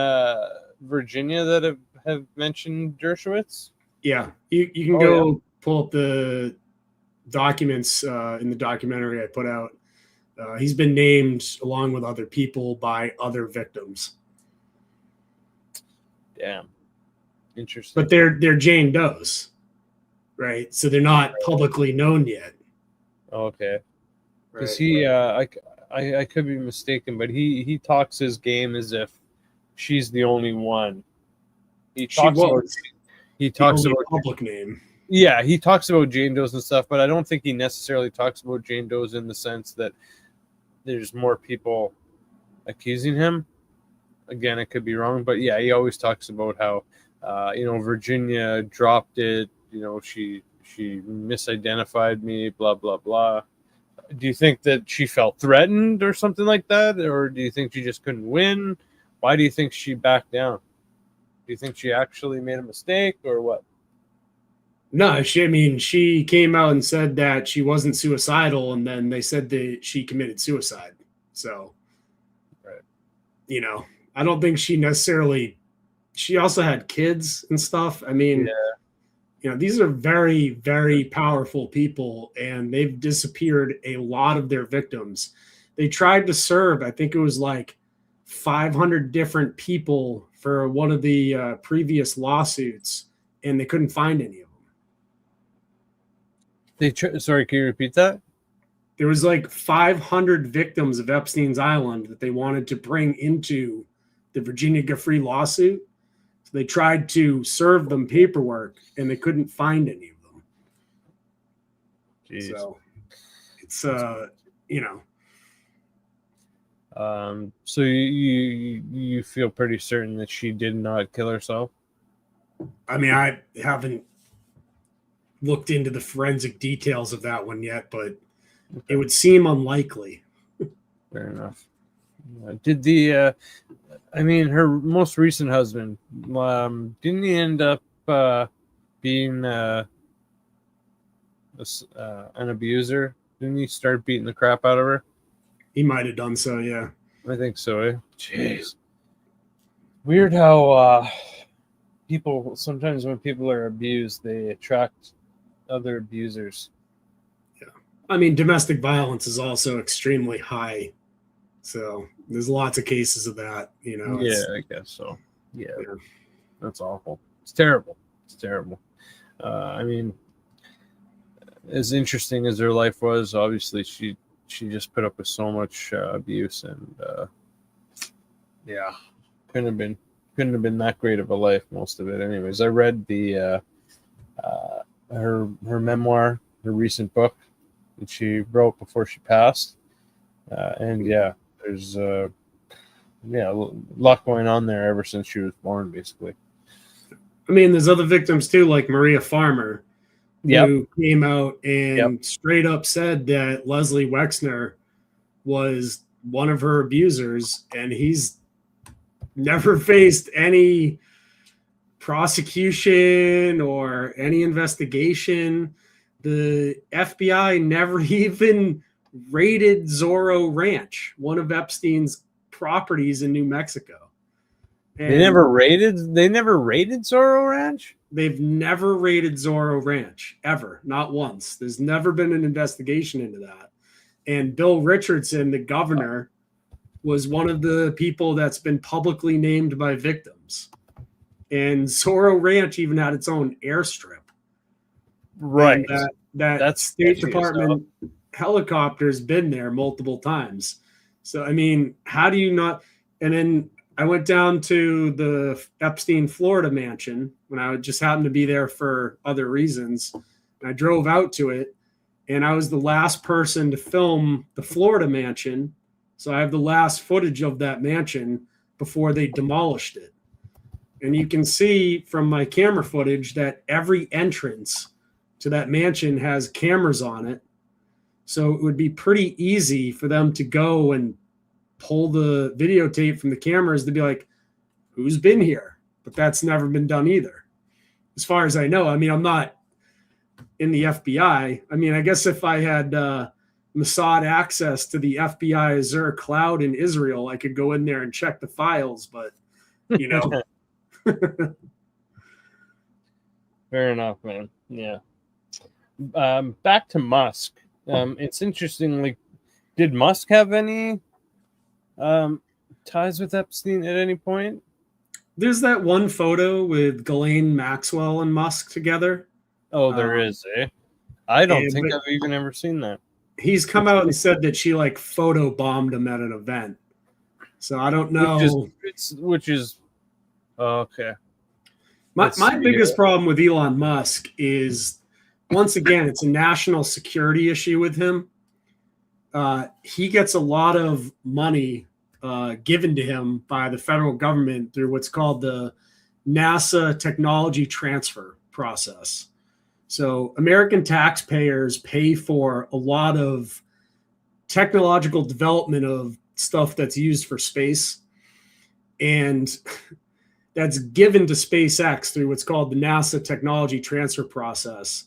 Virginia that have mentioned Dershowitz? Yeah, you can go pull up the documents in the documentary I put out. He's been named along with other people by other victims. Damn, interesting. But they're Jane Does, right? So they're not publicly known yet. Okay, because he, I could be mistaken, but he talks his game as if she's the only one. He talks about public name. Yeah, he talks about Jane Does and stuff, but I don't think he necessarily talks about Jane Does in the sense that there's more people accusing him. Again, I could be wrong, but yeah, he always talks about how, Virginia dropped it. She misidentified me, blah, blah, blah. Do you think that she felt threatened or something like that? Or do you think she just couldn't win? Why do you think she backed down? Do you think she actually made a mistake or what? No, she came out and said that she wasn't suicidal, and then they said that she committed suicide. So, right. I don't think she also had kids and stuff. I mean, these are very, very powerful people, and they've disappeared a lot of their victims. They tried to serve, I think it was like 500 different people for one of the previous lawsuits, and they couldn't find any of them. Sorry, can you repeat that? There was like 500 victims of Epstein's Island that they wanted to bring into the Virginia Giuffre lawsuit. So they tried to serve them paperwork, and they couldn't find any of them. Jeez. So it's So you feel pretty certain that she did not kill herself? I mean, I haven't looked into the forensic details of that one yet, but it would seem unlikely. Fair enough. Did her most recent husband, didn't he end up being an abuser? Didn't he start beating the crap out of her? He might have done so, yeah. I think so, Jeez. Weird how sometimes when people are abused, they attract other abusers. Yeah. I mean, domestic violence is also extremely high. So there's lots of cases of that, Yeah, I guess so. Yeah. That's awful. It's terrible. I mean, as interesting as her life was, obviously she just put up with so much abuse, and couldn't have been that great of a life, most of it. Anyways, I read the her memoir, her recent book that she wrote before she passed, and there's a lot going on there ever since she was born, basically. I mean, there's other victims too, like Maria Farmer, who came out and straight up said that Leslie Wexner was one of her abusers, and he's never faced any prosecution or any investigation. The FBI never even raided Zorro Ranch, one of Epstein's properties in New Mexico. And they never raided Zorro Ranch? They've never raided Zorro Ranch, ever. Not once. There's never been an investigation into that. And Bill Richardson, the governor, was one of the people that's been publicly named by victims. And Zorro Ranch even had its own airstrip. Right. And that's State Department helicopter's been there multiple times. So, I mean, how do you not? And then I went down to the Epstein, Florida mansion when I just happened to be there for other reasons. And I drove out to it, and I was the last person to film the Florida mansion. So I have the last footage of that mansion before they demolished it. And you can see from my camera footage that every entrance to that mansion has cameras on it. So it would be pretty easy for them to go and pull the videotape from the cameras to be like, who's been here? But that's never been done either. As far as I know, I mean, I'm not in the FBI. I mean, I guess if I had Mossad access to the FBI Azure cloud in Israel, I could go in there and check the files, but, you know. Fair enough, man. Yeah. Back to Musk. It's interesting, like, did Musk have any ties with Epstein at any point? There's that one photo with Ghislaine Maxwell and Musk together. Oh, there is, eh? I don't think I've even ever seen that. He's come out and said that she like photo bombed him at an event. So I don't know. Which is okay. My biggest problem with Elon Musk is, once again, it's a national security issue with him. He gets a lot of money given to him by the federal government through what's called the NASA technology transfer process. So American taxpayers pay for a lot of technological development of stuff that's used for space. And that's given to SpaceX through what's called the NASA technology transfer process.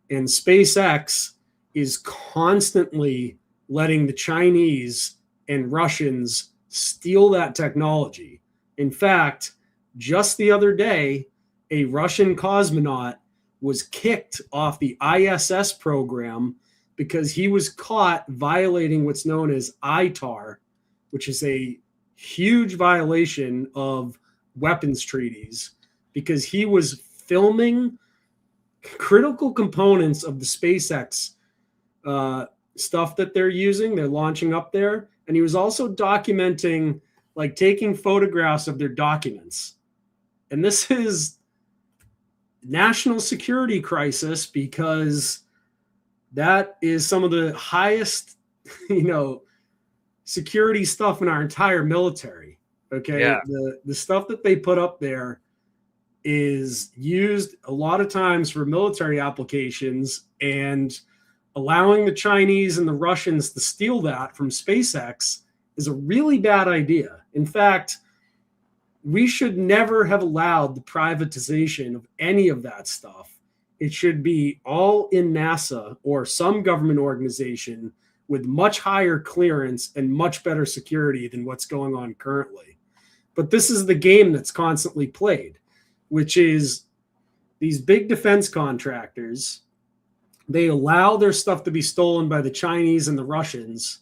And SpaceX is constantly letting the Chinese and Russians steal that technology. In fact, just the other day, a Russian cosmonaut was kicked off the ISS program because he was caught violating what's known as ITAR, which is a huge violation of weapons treaties, because he was filming critical components of the SpaceX stuff that they're launching up there. And he was also documenting, like taking photographs of their documents. And this is national security crisis, because that is some of the highest, security stuff in our entire military. Okay. Yeah. The stuff that they put up there is used a lot of times for military applications, and allowing the Chinese and the Russians to steal that from SpaceX is a really bad idea. In fact, we should never have allowed the privatization of any of that stuff. It should be all in NASA or some government organization with much higher clearance and much better security than what's going on currently. But this is the game that's constantly played, which is these big defense contractors, they allow their stuff to be stolen by the Chinese and the Russians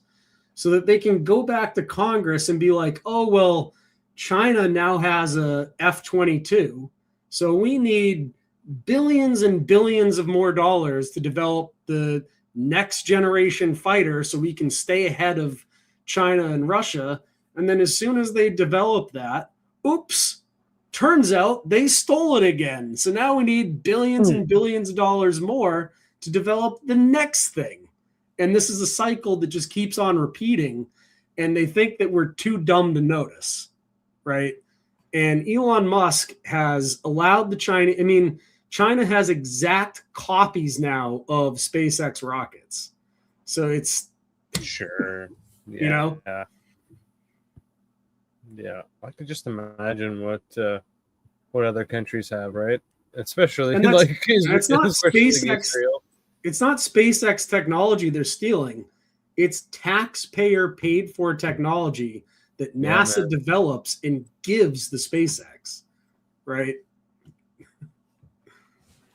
so that they can go back to Congress and be like, oh, well, China now has a F-22, so we need billions and billions of more dollars to develop the next generation fighter so we can stay ahead of China and Russia. And then as soon as they develop that, oops, turns out they stole it again. So now we need billions and billions of dollars more to develop the next thing. And this is a cycle that just keeps on repeating. and they think that we're too dumb to notice, right? And Elon Musk has allowed China has exact copies now of SpaceX rockets. So it's Sure. Yeah. You know? Yeah. I could just imagine what other countries have, right? Especially And that's- like it's not especially SpaceX. Israel. It's not SpaceX technology they're stealing. It's taxpayer paid for technology that Yeah, NASA man. develops and gives the SpaceX, right?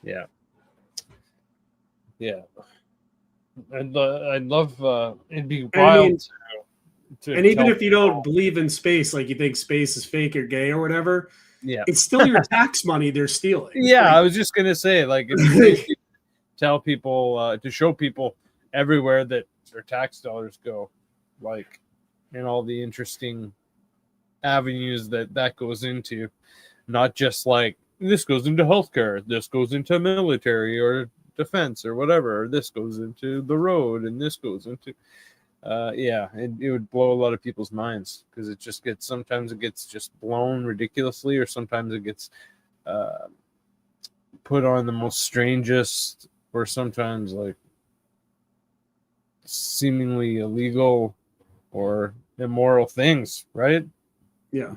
Yeah. Yeah. I'd love it'd be wild to And even tell if you don't believe in space, like you think space is fake or gay or whatever, yeah. it's still your tax money they're stealing. Yeah, Like, I was just gonna say, like, if you basically tell people to show people everywhere that their tax dollars go, like, in all the interesting avenues that goes into, not just like this goes into healthcare, this goes into military or defense or whatever, or this goes into the road, and this goes into it would blow a lot of people's minds because it just gets sometimes it gets just blown ridiculously, or sometimes it gets put on the most strangest, or sometimes like seemingly illegal or immoral things, right? yeah.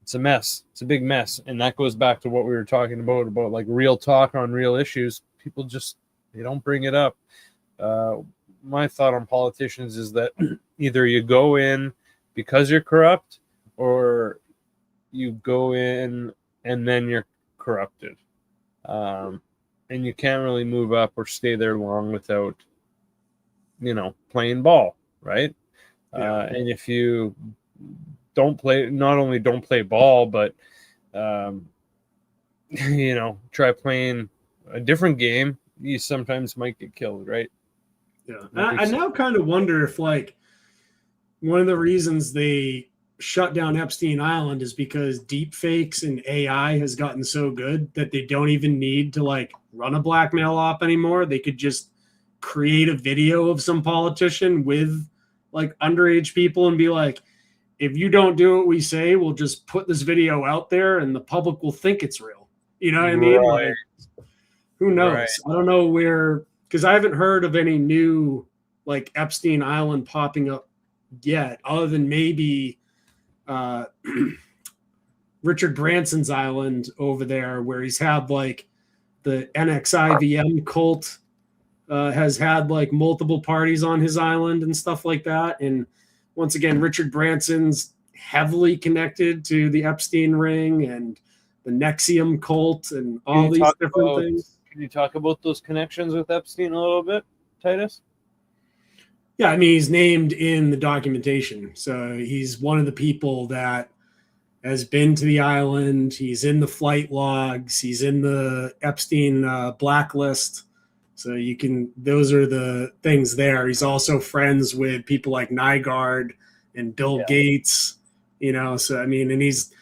It's a mess. It's a big mess, and that goes back to what we were talking about like real talk on real issues. People just they don't bring it up. My thought on politicians is that either you go in because you're corrupt, or you go in and then you're corrupted, and you can't really move up or stay there long without playing ball, right? Yeah. And if you not only don't play ball, but try playing a different game, you sometimes might get killed, right? Yeah. I now kind of wonder if, like, one of the reasons they shut down Epstein Island is because deep fakes and AI has gotten so good that they don't even need to, like, run a blackmail op anymore. They could just create a video of some politician with, like, underage people and be like, if you don't do what we say, we'll just put this video out there and the public will think it's real. You know what I mean? Right. Like, who knows? Right. I don't know where, because I haven't heard of any new, like, Epstein Island popping up yet, other than maybe Richard Branson's island over there, where he's had, like, the NXIVM cult has had, like, multiple parties on his island and stuff like that. And once again, Richard Branson's heavily connected to the Epstein ring and the NXIVM cult and all these different things. Can you talk about those connections with Epstein a little bit, Titus? Yeah, I mean, he's named in the documentation. So he's one of the people that has been to the island. He's in the flight logs. He's in the Epstein blacklist. So those are the things there. He's also friends with people like Nygaard and Bill Gates, so, I mean, and he's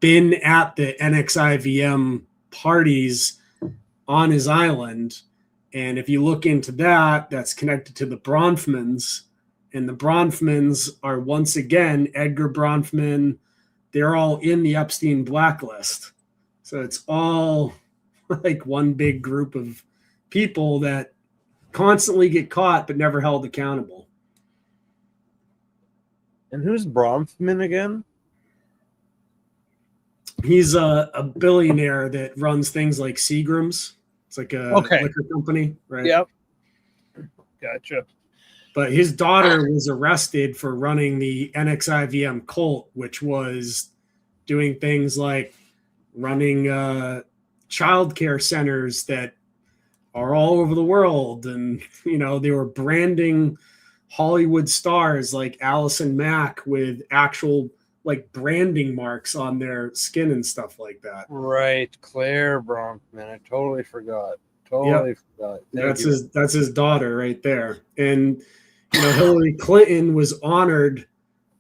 been at the NXIVM parties on his island. And if you look into that, that's connected to the Bronfmans, and the Bronfmans are, once again, Edgar Bronfman. They're all in the Epstein blacklist. So it's all like one big group of people that constantly get caught but never held accountable. And who's Bronfman again? He's a billionaire that runs things like Seagram's. It's like a liquor company, right? Yep. Gotcha. But his daughter was arrested for running the NXIVM cult, which was doing things like running childcare centers that are all over the world. And, they were branding Hollywood stars like Allison Mack with actual, like, branding marks on their skin and stuff like that. Right. Claire Bronfman. I totally forgot. Forgot. That's his daughter right there. And, Hillary Clinton was honored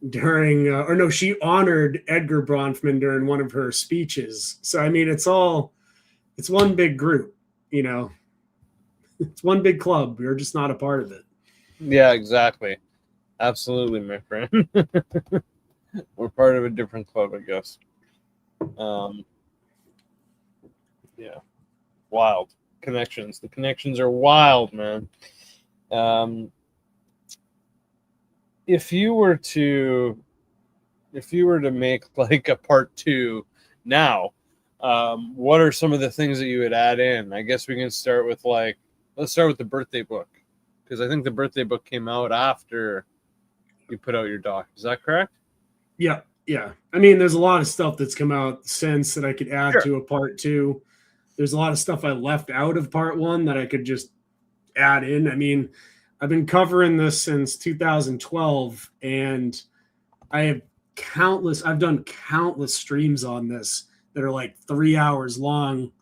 during, she honored Edgar Bronfman during one of her speeches. So, I mean, it's one big group, It's one big club. We're just not a part of it. Yeah, exactly. Absolutely, my friend. We're part of a different club, I guess. Yeah, wild connections. The connections are wild, man. If you were to make like a part 2 now, what are some of the things that you would add in? I guess we can start with let's start with the birthday book, because I think the birthday book came out after you put out your doc. Is that correct? Yeah. I mean, there's a lot of stuff that's come out since that I could add to a part 2. There's a lot of stuff I left out of part 1 that I could just add in. I mean, I've been covering this since 2012, and I've done countless streams on this that are like 3 hours long.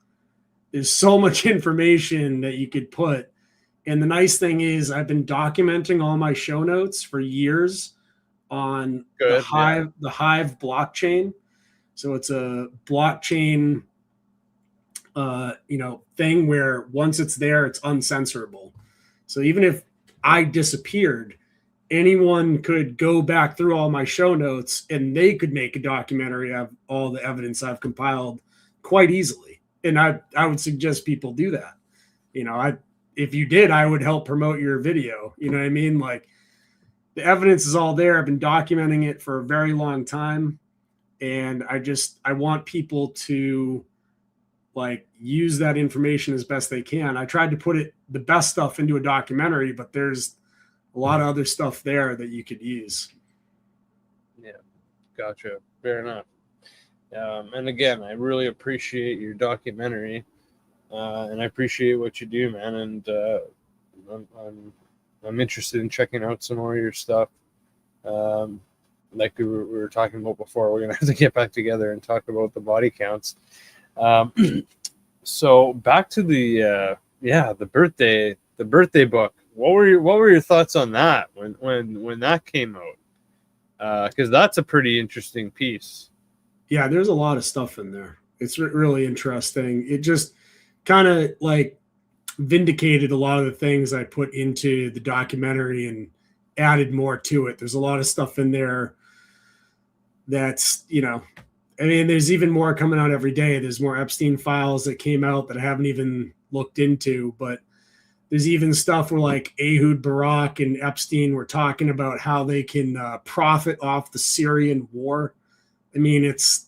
There's so much information that you could put. And the nice thing is I've been documenting all my show notes for years on the Hive blockchain. So it's a blockchain thing where once it's there, it's uncensorable. So even if I disappeared, anyone could go back through all my show notes and they could make a documentary of all the evidence I've compiled quite easily. And I would suggest people do that. If you did, I would help promote your video. You know what I mean? Like, the evidence is all there. I've been documenting it for a very long time. And I want people to use that information as best they can. I tried to put the best stuff into a documentary, but there's a lot of other stuff there that you could use. Yeah, gotcha. Fair enough. And again, I really appreciate your documentary, and I appreciate what you do, man. And I'm interested in checking out some more of your stuff. Like we were talking about before, we're gonna have to get back together and talk about the body counts. So back to the birthday book. What were your thoughts on that when that came out? Because that's a pretty interesting piece. Yeah, there's a lot of stuff in there. It's really interesting. It just kind of vindicated a lot of the things I put into the documentary and added more to it. There's a lot of stuff in there that's, I mean, there's even more coming out every day. There's more Epstein files that came out that I haven't even looked into, but there's even stuff where Ehud Barak and Epstein were talking about how they can profit off the Syrian war. I mean, it's,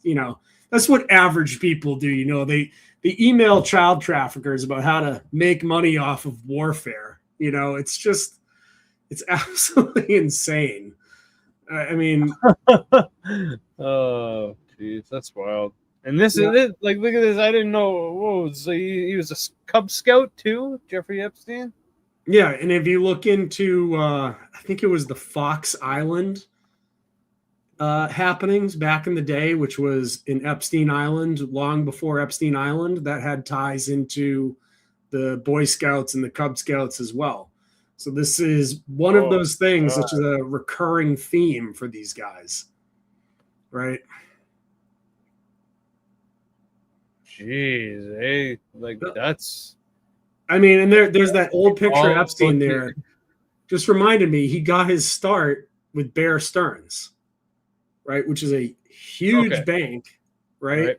that's what average people do. They email child traffickers about how to make money off of warfare. It's absolutely insane. I mean, oh, geez, that's wild. And this is it. Look at this. I didn't know. Whoa, so he was a Cub Scout too, Jeffrey Epstein. Yeah, and if you look into, I think it was the Fox Island happenings back in the day, which was in Epstein Island, long before Epstein Island, that had ties into the Boy Scouts and the Cub Scouts as well. So this is one of those things which is a recurring theme for these guys, right? Jeez, that's. I mean, and there's that old picture of Epstein there. Just reminded me, he got his start with Bear Stearns, right? Which is a huge bank, right?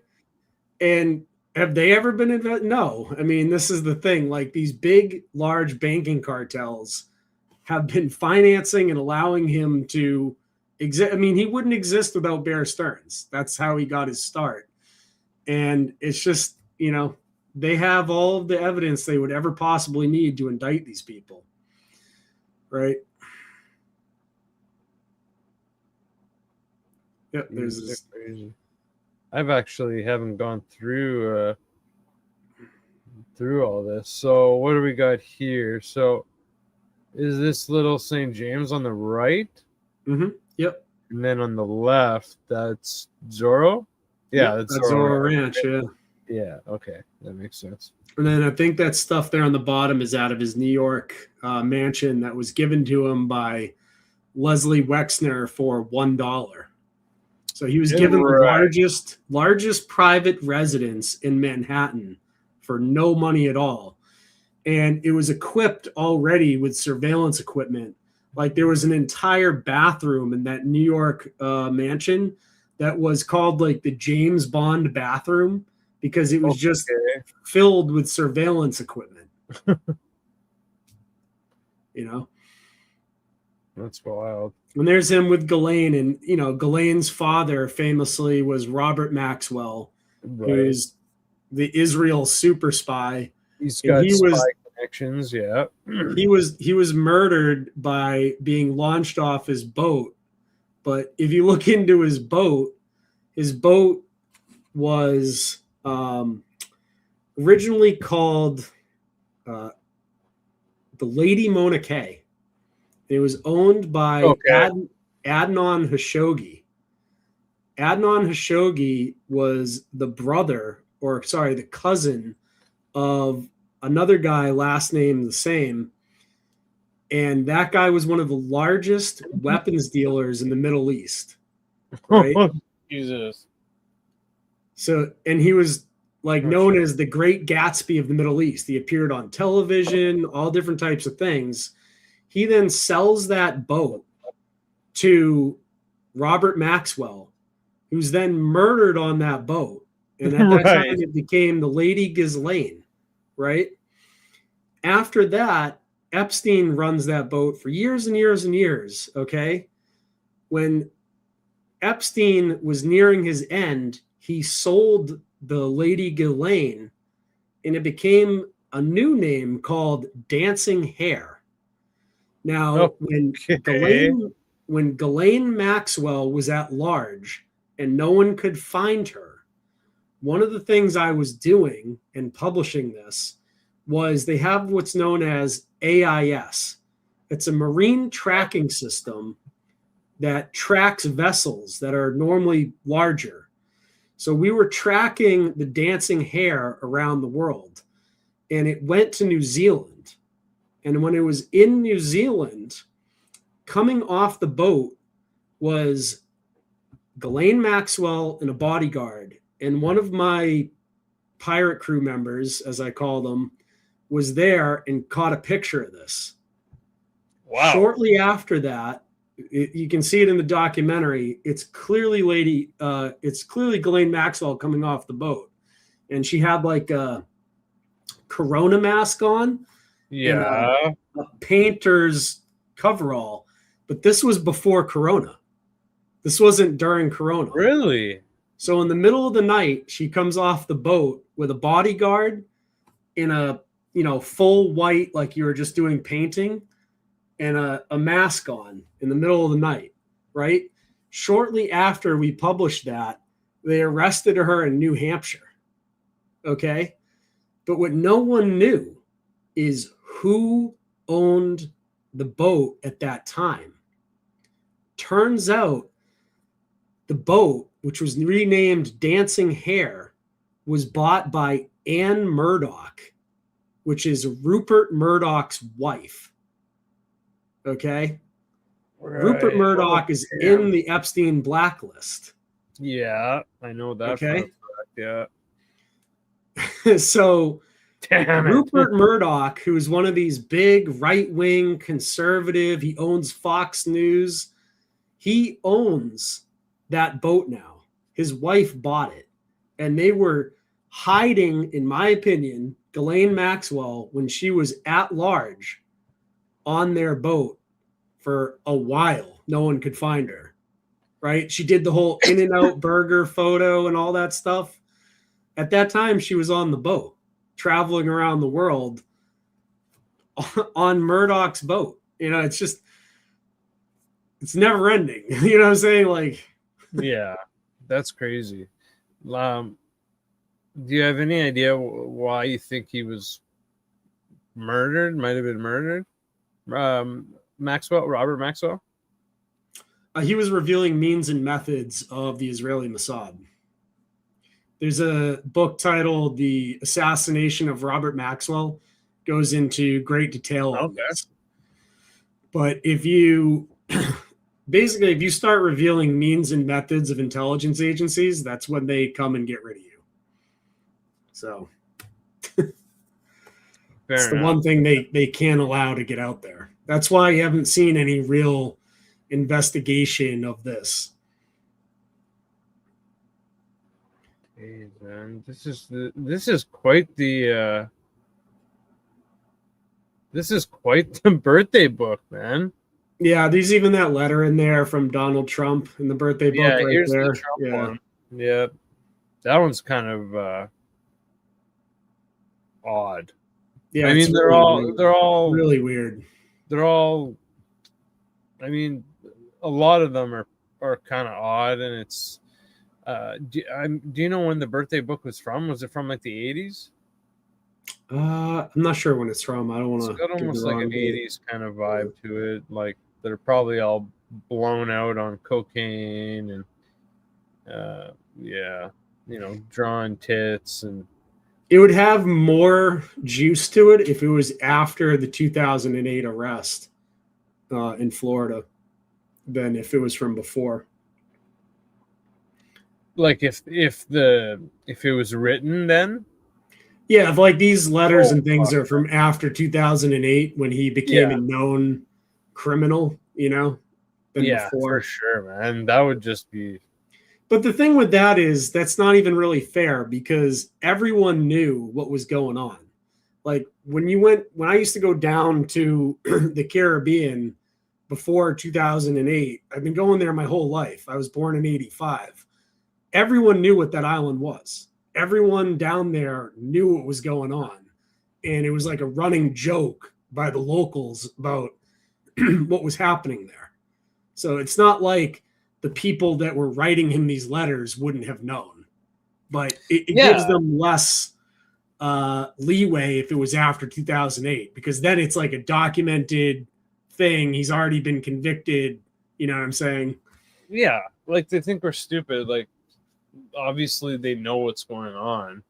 And have they ever been invested? No. I mean, this is the thing. These big, large banking cartels have been financing and allowing him to exist. I mean, he wouldn't exist without Bear Stearns. That's how he got his start. And it's just, they have all of the evidence they would ever possibly need to indict these people, right? Yep, there's this. I've actually haven't gone through all this. So what do we got here? So is this little St. James on the right? Mm-hmm. Yep. And then on the left, that's Zorro? Yeah, that's Zorro Ranch, yeah. Yeah, okay. That makes sense. And then I think that stuff there on the bottom is out of his New York mansion that was given to him by Leslie Wexner for $1. So he was given the largest private residence in Manhattan for no money at all. And it was equipped already with surveillance equipment Like there was an entire bathroom in that New York mansion that was called like the James Bond bathroom because it was just filled with surveillance equipment. You know? That's wild. And there's him with Ghislaine, and you know, Ghislaine's father famously was Robert Maxwell, who's the Israel super spy. He's got spy connections, yeah. He was murdered by being launched off his boat. But if you look into his boat was originally called the Lady Mona Kay. It was owned by Adnan Khashoggi. Adnan Khashoggi was the cousin of another guy, last name the same. And that guy was one of the largest weapons dealers in the Middle East. Right? Jesus. So, and he was like known as the Great Gatsby of the Middle East. He appeared on television, all different types of things. He then sells that boat to Robert Maxwell, who's then murdered on that boat. And at that time, it became the Lady Ghislaine, right? After that, Epstein runs that boat for years and years and years, okay? When Epstein was nearing his end, he sold the Lady Ghislaine, and it became a new name called Dancing Hare. Now, when Ghislaine Maxwell was at large and no one could find her, one of the things I was doing in publishing this was they have what's known as AIS. It's a marine tracking system that tracks vessels that are normally larger. So we were tracking the Dancing Hare around the world, and it went to New Zealand. And when it was in New Zealand, coming off the boat was Ghislaine Maxwell and a bodyguard. And one of my pirate crew members, as I call them, was there and caught a picture of this. Wow. Shortly after that, you can see it in the documentary. It's clearly Ghislaine Maxwell coming off the boat. And she had like a Corona mask on. Yeah. A painter's coverall. But this was before Corona. This wasn't during Corona. Really? So in the middle of the night, she comes off the boat with a bodyguard in a, full white, like you were just doing painting, and a mask on in the middle of the night, right? Shortly after we published that, they arrested her in New Hampshire. Okay? But what no one knew is who owned the boat at that time. Turns out the boat, which was renamed Dancing Hare, was bought by Anne Murdoch, which is Rupert Murdoch's wife. Okay? Right. Rupert Murdoch is in the Epstein blacklist. Yeah, I know that. Okay? Yeah. So Rupert Murdoch, who is one of these big right-wing conservative, he owns Fox News. He owns that boat now. His wife bought it. And they were hiding, in my opinion, Ghislaine Maxwell, when she was at large on their boat for a while. No one could find her, right? She did the whole In-N-Out burger photo and all that stuff. At that time, she was on the boat, traveling around the world on Murdoch's boat. It's never ending. You know what I'm saying? Like, yeah, that's crazy. Do you have any idea why you think he was murdered? Might have been murdered? Robert Maxwell? He was revealing means and methods of the Israeli Mossad. There's a book titled The Assassination of Robert Maxwell. Goes into great detail on this. But if you start revealing means and methods of intelligence agencies, that's when they come and get rid of you. So it's the one thing they can't allow to get out there. That's why you haven't seen any real investigation of this. Hey, man, this is quite the birthday book, man. Yeah, there's even that letter in there from Donald Trump in the birthday book Yeah, right here's there. the Trump Yeah. one. Yeah, that one's kind of odd. Yeah, I it's mean, really they're weird. I mean, a lot of them are kind of odd, and it's. Do you know when the birthday book was from? Was it from like the 80s? I'm not sure when it's from. I don't It's want got to give the almost like wrong an date. 80s kind of vibe to it. Like they're probably all blown out on cocaine and yeah, drawing tits and It would have more juice to it if it was after the 2008 arrest in Florida than if it was from before. like if it was written then. Yeah, like these letters and things are from after 2008 when he became a known criminal, than before. For sure, man. That would just be. But the thing with that is that's not even really fair because everyone knew what was going on. Like when I used to go down to the Caribbean before 2008, I've been going there my whole life. I was born in 85. Everyone knew what that island was. Everyone down there knew what was going on. And it was like a running joke by the locals about what was happening there. So it's not like the people that were writing him these letters wouldn't have known. But it gives them less leeway if it was after 2008, because then it's like a documented thing. He's already been convicted. You know what I'm saying? Yeah, like they think we're stupid. Like obviously they know what's going on.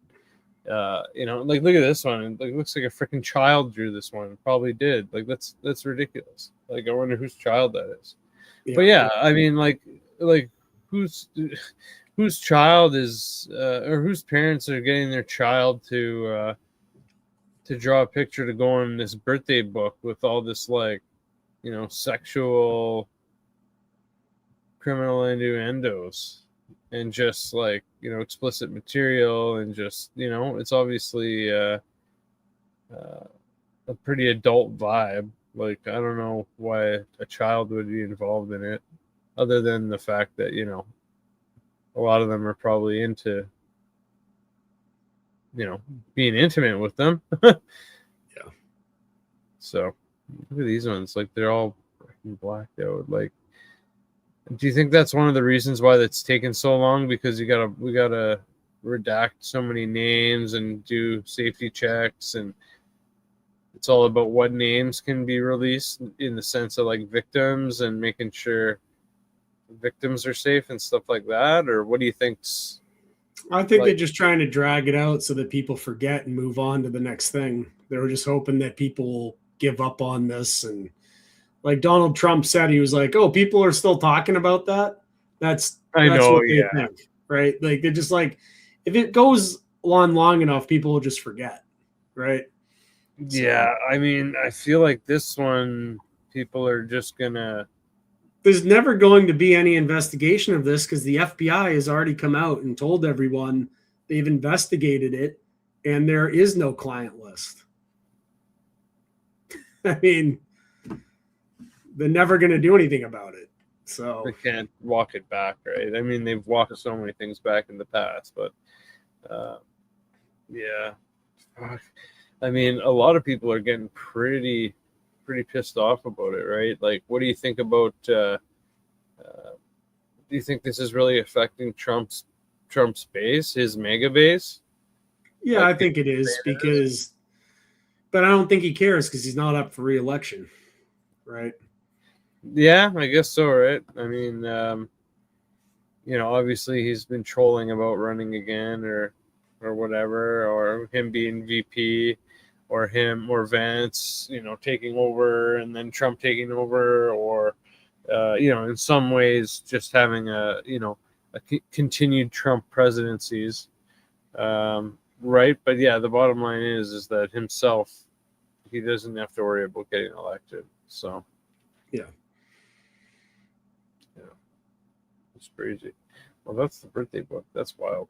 Like look at this one. It looks like a freaking child drew this one. Probably did. Like that's ridiculous. Like I wonder whose child that is. Yeah. But yeah, I mean, like whose child is or whose parents are getting their child to draw a picture to go in this birthday book with all this sexual criminal innuendos and just explicit material and just it's obviously a pretty adult vibe. Like I don't know why a child would be involved in it, other than the fact that a lot of them are probably into being intimate with them. Yeah. So look at these ones. Like they're all blacked out. Like, do you think that's one of the reasons why that's taken so long? Because we gotta redact so many names and do safety checks, and it's all about what names can be released in the sense of like victims and making sure victims are safe and stuff like that. Or what do you think's? I think they're just trying to drag it out so that people forget and move on to the next thing. They were just hoping that people will give up on this. And like Donald Trump said, he was like, "Oh, people are still talking about that." That's what they think, right? Like they're just like, if it goes on long enough, people will just forget, right? Yeah, I mean, I feel like this one, people are just gonna. There's never going to be any investigation of this because the FBI has already come out and told everyone they've investigated it, and there is no client list. I mean, they're never going to do anything about it. So they can't walk it back, right? I mean, they've walked so many things back in the past, but yeah. I mean, a lot of people are getting pretty pissed off about it, right? Like, what do you think about? Do you think this is really affecting Trump's base, his mega base? Yeah, I think it is because, but I don't think he cares because he's not up for re-election, right? Yeah, I guess so, right? I mean, obviously he's been trolling about running again or whatever, or him being VP, or him or Vance, taking over and then Trump taking over, or in some ways just having a continued Trump presidencies, right? But yeah, the bottom line is that himself, he doesn't have to worry about getting elected. So Yeah. It's crazy. Well, that's the birthday book. That's wild.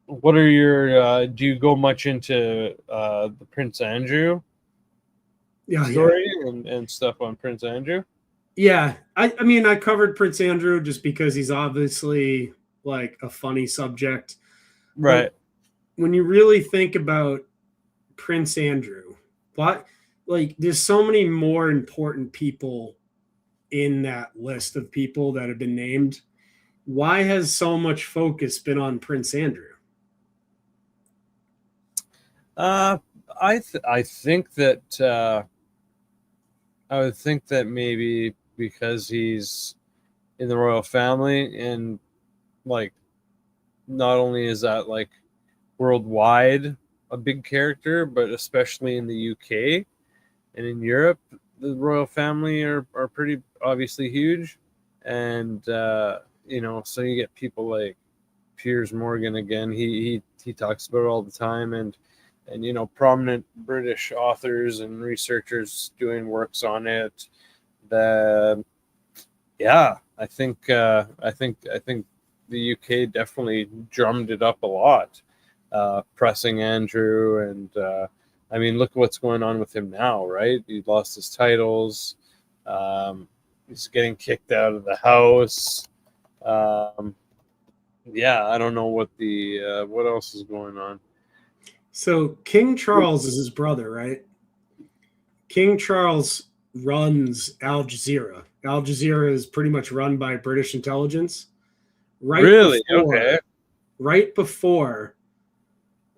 What are your? Do you go much into the Prince Andrew story and stuff on Prince Andrew? Yeah. I mean, I covered Prince Andrew just because he's obviously like a funny subject. Right. But when you really think about Prince Andrew, what, like, there's so many more important people in that list of people that have been named. Why has so much focus been on Prince Andrew? I think that I would think that maybe because he's in the royal family, and like not only is that like worldwide a big character, but especially in the UK and in Europe, the royal family are pretty obviously huge, and so you get people like Piers Morgan again. He talks about it all the time, and prominent British authors and researchers doing works on it. I think the UK definitely drummed it up a lot, pressing Andrew, and I mean, look what's going on with him now, right? He lost his titles. He's getting kicked out of the house. I don't know what else is going on. So King Charles is his brother, right? King Charles runs Al Jazeera. Al Jazeera is pretty much run by British intelligence. Really? Okay. Right before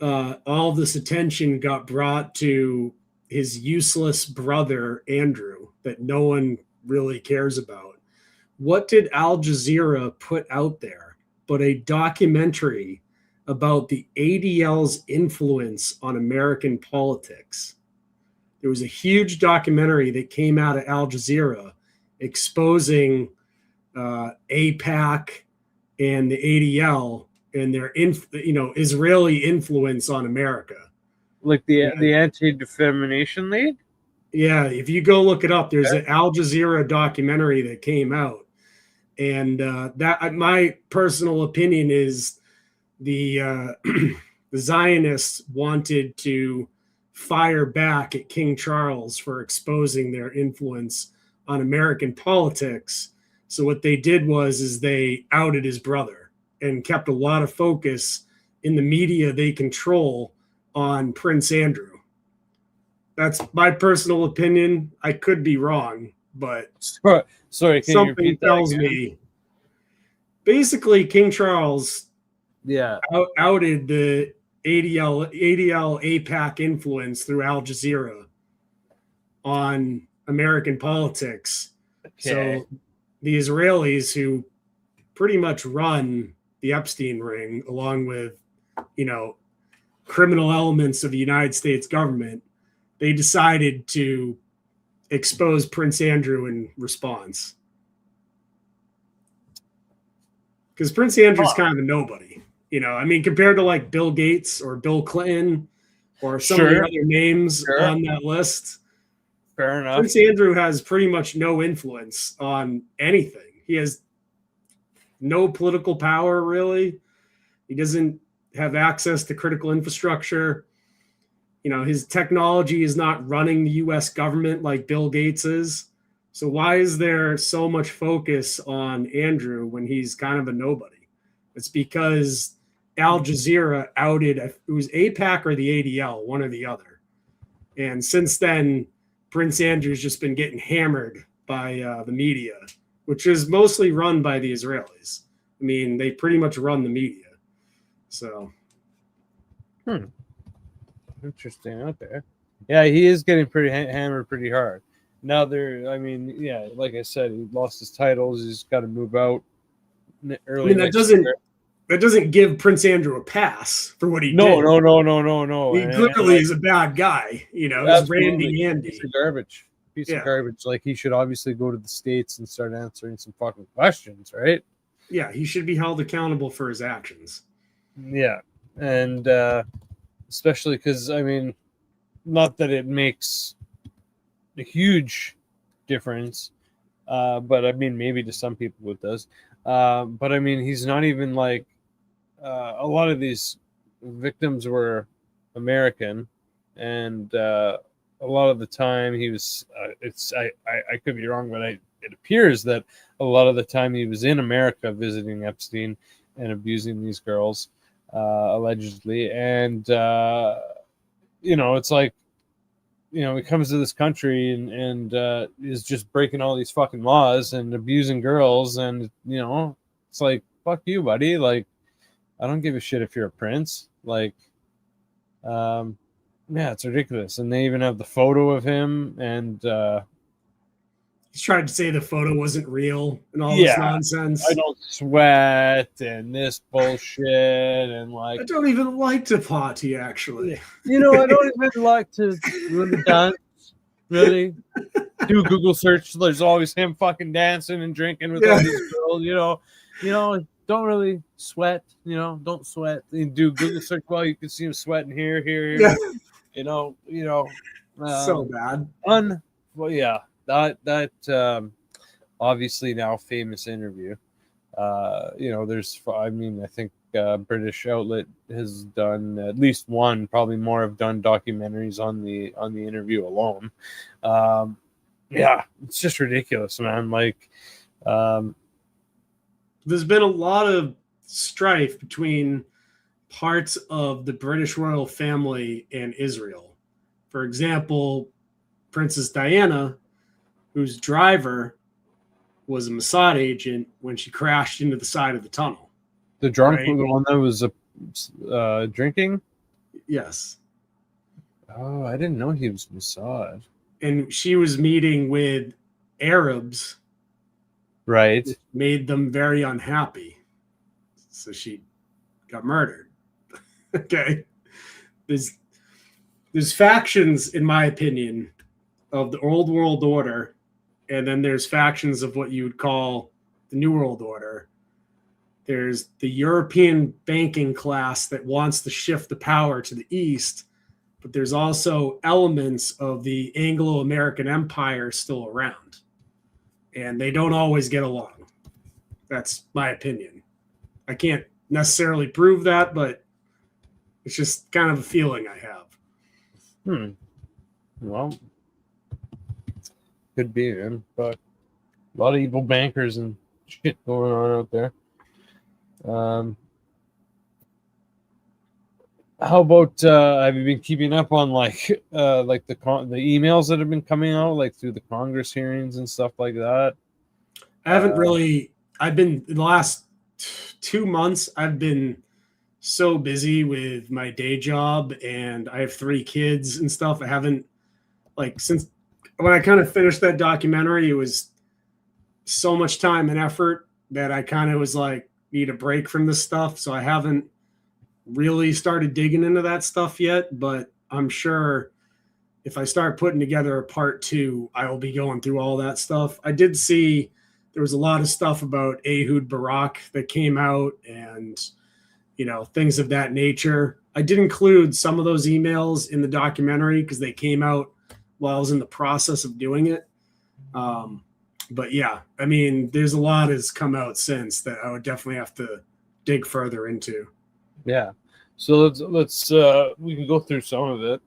all this attention got brought to his useless brother, Andrew, that no one really cares about, what did Al Jazeera put out there but a documentary about the ADL's influence on American politics? There was a huge documentary that came out of Al Jazeera exposing AIPAC and the ADL and their Israeli influence on America. Like the Anti-Defamation League? Yeah, if you go look it up, there's an Al Jazeera documentary that came out. And that, my personal opinion is the the Zionists wanted to fire back at King Charles for exposing their influence on American politics. So what they did is they outed his brother and kept a lot of focus in the media they control on Prince Andrew. That's my personal opinion. I could be wrong, but sorry, can something tells me basically King Charles outed the ADL APAC influence through Al Jazeera on American politics. Okay. So the Israelis, who pretty much run the Epstein ring, along with criminal elements of the United States government, they decided to expose Prince Andrew in response. Because Prince Andrew's kind of a nobody. I mean, compared to like Bill Gates or Bill Clinton or some of the other names on that list. Fair enough. Prince Andrew has pretty much no influence on anything. He has no political power, really. He doesn't have access to critical infrastructure. His technology is not running the U.S. government like Bill Gates is. So why is there so much focus on Andrew when he's kind of a nobody? It's because Al Jazeera outed, it was AIPAC or the ADL, one or the other. And since then, Prince Andrew's just been getting hammered by the media, which is mostly run by the Israelis. I mean, they pretty much run the media. So. Interesting. Okay. Yeah, he is getting pretty hammered pretty hard. Now like I said, he lost his titles. He's got to move out early. That doesn't give Prince Andrew a pass for what he did. No. He clearly is a bad guy. He's Randy Andy. Piece of garbage. Of garbage. Like, he should obviously go to the States and start answering some fucking questions, right? Yeah, he should be held accountable for his actions. Yeah, and especially because, I mean, not that it makes a huge difference, but I mean, maybe to some people it does. But I mean, he's not even like a lot of these victims were American, and a lot of the time he was. I could be wrong, but it appears that a lot of the time he was in America visiting Epstein and abusing these girls, allegedly, and it's like, he comes to this country and is just breaking all these fucking laws and abusing girls, and it's like, fuck you, buddy. Like, I don't give a shit if you're a prince. Like, yeah, it's ridiculous. And they even have the photo of him, and he's trying to say the photo wasn't real and all this nonsense. I don't sweat and this bullshit, and like, I don't even like to party, actually. I don't even like to really dance. Really, do Google search. There's always him fucking dancing and drinking with all these girls. Don't really sweat. Don't sweat. You do Google search. Well, you can see him sweating here. Yeah. So bad. Well, yeah. That obviously now famous interview. I think British outlet has done at least one, probably more, have done documentaries on the interview alone. Yeah, it's just ridiculous, man. Like, there's been a lot of strife between parts of the British royal family and Israel. For example, Princess Diana, whose driver was a Mossad agent when she crashed into the side of the tunnel. The drunk, right? The one that was drinking? Yes. Oh, I didn't know he was Mossad. And she was meeting with Arabs. Right. Which made them very unhappy. So she got murdered. Okay. There's factions, in my opinion, of the old world order, and then there's factions of what you would call the new world order. There's the European banking class that wants to shift the power to the east, but there's also elements of the Anglo-American Empire still around, and they don't always get along. That's my opinion. I can't necessarily prove that, but it's just kind of a feeling I have. Well, could be, man. But a lot of evil bankers and shit going on out there. How about have you been keeping up on like the emails that have been coming out, like through the Congress hearings and stuff like that? I haven't really. I've been in the last 2 months. I've been so busy with my day job, and I have 3 kids and stuff. I haven't, since when I kind of finished that documentary, it was so much time and effort that I kind of was like, need a break from this stuff. So I haven't really started digging into that stuff yet, but I'm sure if I start putting together a part 2, I will be going through all that stuff. I did see there was a lot of stuff about Ehud Barak that came out, and things of that nature. I did include some of those emails in the documentary because they came out while I was in the process of doing it. But yeah, I mean, there's a lot has come out since that I would definitely have to dig further into. Yeah. So let's we can go through some of it.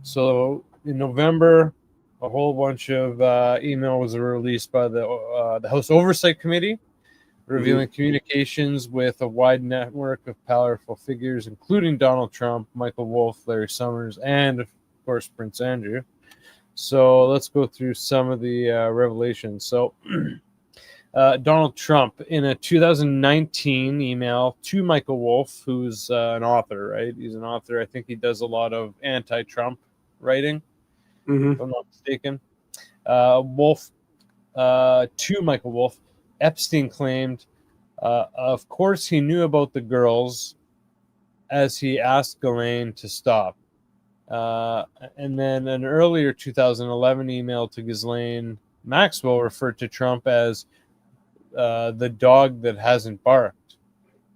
So in November, a whole bunch of emails were released by the House Oversight Committee, revealing communications with a wide network of powerful figures, including Donald Trump, Michael Wolff, Larry Summers, and of course Prince Andrew. So let's go through some of the revelations. So Donald Trump, in a 2019 email to Michael Wolff, who's an author, right? He's an author. I think he does a lot of anti-Trump writing, if I'm not mistaken. Wolff, to Michael Wolff, Epstein claimed, of course, he knew about the girls as he asked Ghislaine to stop. And then an earlier 2011 email to Ghislaine Maxwell referred to Trump as the dog that hasn't barked,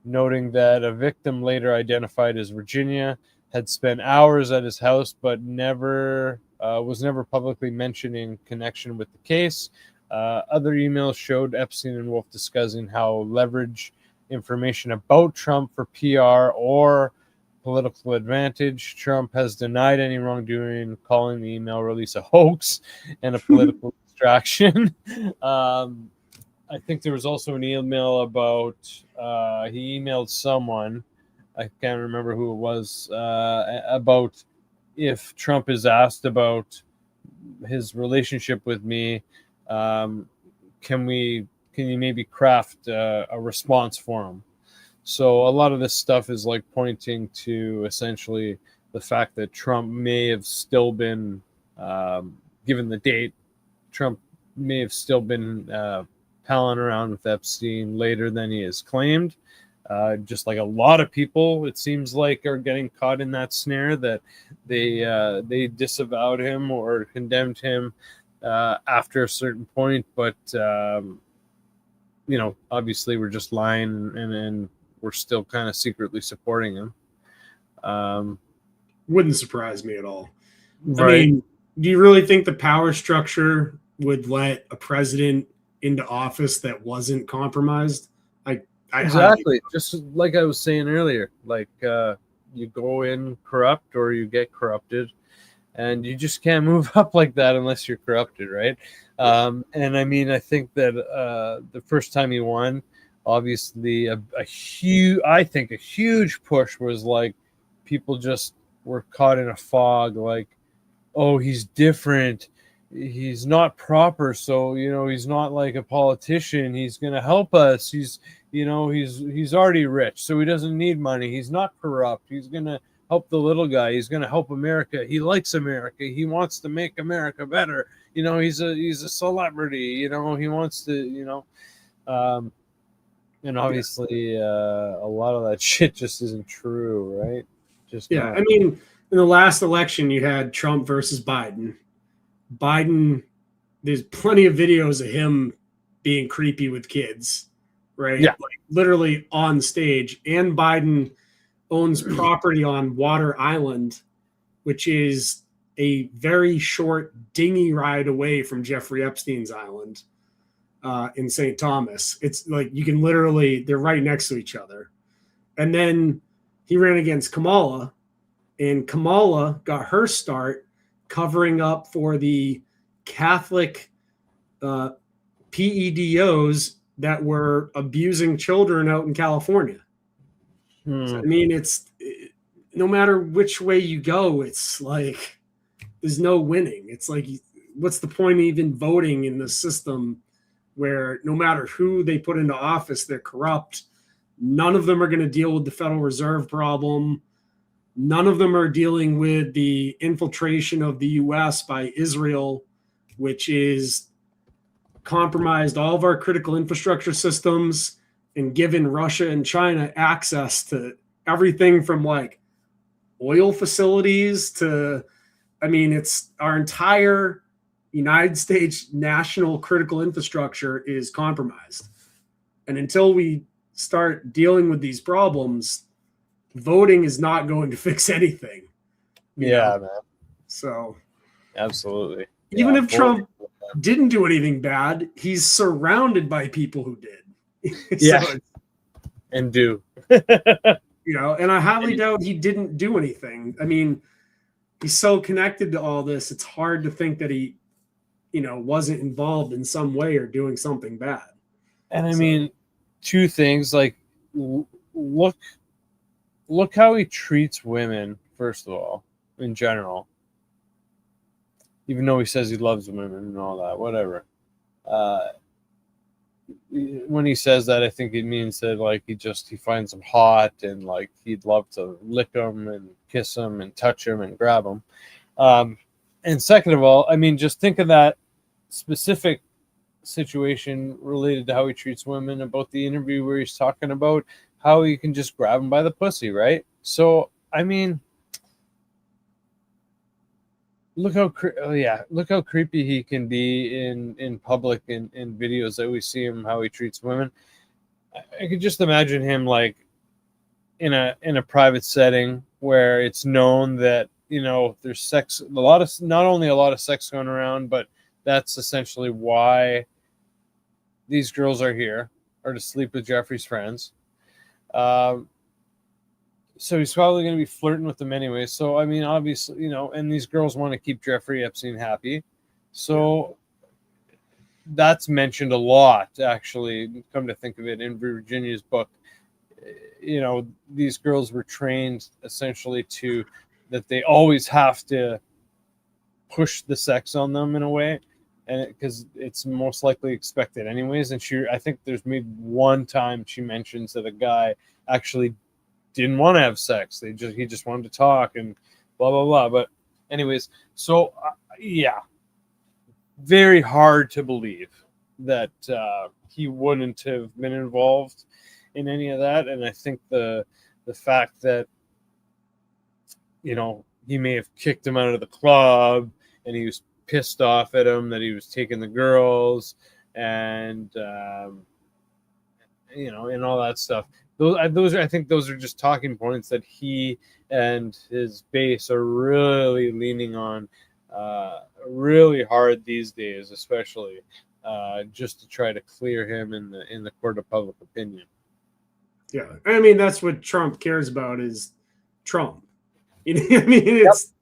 noting that a victim later identified as Virginia had spent hours at his house, but never was never publicly mentioned in connection with the case. Other emails showed Epstein and Wolf discussing how leverage information about Trump for PR or political advantage. Trump has denied any wrongdoing, calling the email release a hoax and a political distraction. I think there was also an email about he emailed someone, I can't remember who it was, about if Trump is asked about his relationship with me, can you maybe craft a response for him? So a lot of this stuff is like pointing to essentially the fact that Trump may have still been, given the date, Trump may have still been palling around with Epstein later than he has claimed. Just like a lot of people, it seems like, are getting caught in that snare that they disavowed him or condemned him after a certain point, but obviously we're just lying and we're still kind of secretly supporting him. Wouldn't surprise me at all. Right. I mean, do you really think the power structure would let a president into office that wasn't compromised? Exactly. Just like I was saying earlier, like you go in corrupt or you get corrupted, and you just can't move up like that unless you're corrupted, right? And I mean, I think that the first time he won, obviously a huge push was like people just were caught in a fog, like, oh, he's different, he's not proper, so he's not like a politician, he's gonna help us, he's already rich, so he doesn't need money, he's not corrupt, he's gonna help the little guy, he's gonna help America, he likes America, he wants to make America better, he's a celebrity, he wants to, and obviously a lot of that shit just isn't true, right? I mean, in the last election you had Trump versus Biden, there's plenty of videos of him being creepy with kids, right? Yeah. Like literally on stage. And Biden owns property on Water Island, which is a very short dinghy ride away from Jeffrey Epstein's island in St. Thomas. It's like you can literally, they're right next to each other. And then he ran against Kamala, and Kamala got her start covering up for the Catholic PEDOs that were abusing children out in California. So, I mean, it's no matter which way you go, it's like there's no winning. It's like, what's the point of even voting in the system where no matter who they put into office, they're corrupt? None of them are going to deal with the Federal Reserve problem. None of them are dealing with the infiltration of the U.S. by Israel, which is compromised all of our critical infrastructure systems and given Russia and China access to everything from like oil facilities to, I mean, it's our entire United States national critical infrastructure is compromised. And until we start dealing with these problems, voting is not going to fix anything. Yeah, man. So absolutely. Even if Trump didn't do anything bad, he's surrounded by people who did. Yeah. And do. And I highly doubt he didn't do anything. I mean, he's so connected to all this, it's hard to think that he, wasn't involved in some way or doing something bad. And I mean, two things, like look how he treats women, first of all, in general. Even though he says he loves women and all that, whatever. When he says that, I think it means that like he finds them hot and like he'd love to lick them and kiss them and touch them and grab them. And second of all, I mean, just think of that specific situation related to how he treats women, about the interview where he's talking about how you can just grab them by the pussy, right? So, I mean, look how creepy he can be in public in videos that we see him, how he treats women. I could just imagine him like in a private setting where it's known that, you know, there's sex, not only a lot of sex going around, but that's essentially why these girls are here, or to sleep with Jeffrey's friends. So he's probably going to be flirting with them anyway. So, I mean, obviously, you know, and these girls want to keep Jeffrey Epstein happy. So that's mentioned a lot, actually, come to think of it, in Virginia's book. You know, these girls were trained essentially that they always have to push the sex on them in a way, and because it's most likely expected anyways. And I think there's maybe one time she mentions that a guy actually didn't want to have sex. He just wanted to talk and blah blah blah. But anyways, so yeah, very hard to believe that he wouldn't have been involved in any of that. And I think the fact that, you know, he may have kicked him out of the club, and he was pissed off at him that he was taking the girls, and you know, and all that stuff. I think those are just talking points that he and his base are really leaning on really hard these days, especially just to try to clear him in the court of public opinion. Yeah, I mean, that's what Trump cares about, is Trump. You know, I mean, it's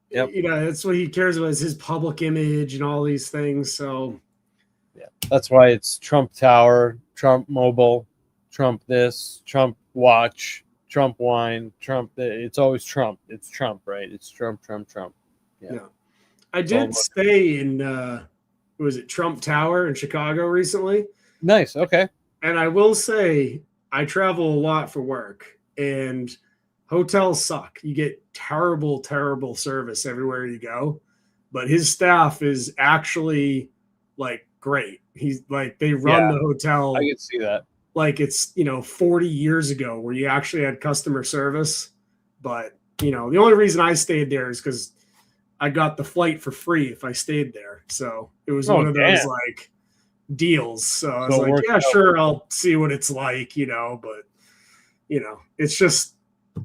you know, that's what he cares about, is his public image and all these things. So yeah, that's why it's Trump Tower, Trump Mobile, Trump this, Trump Watch, Trump Wine, Trump. It's always Trump. It's Trump, right? It's Trump. Yeah. I did stay in was it Trump Tower in Chicago recently? Nice. Okay. And I will say, I travel a lot for work, and hotels suck. You get terrible, terrible service everywhere you go. But his staff is actually like great. He's like, they run the hotel. I can see that. Like it's, you know, 40 years ago where you actually had customer service. But, you know, the only reason I stayed there is because I got the flight for free if I stayed there. So it was one of those like deals. So I was like, yeah, sure, I'll see what it's like, you know, but, you know, it's just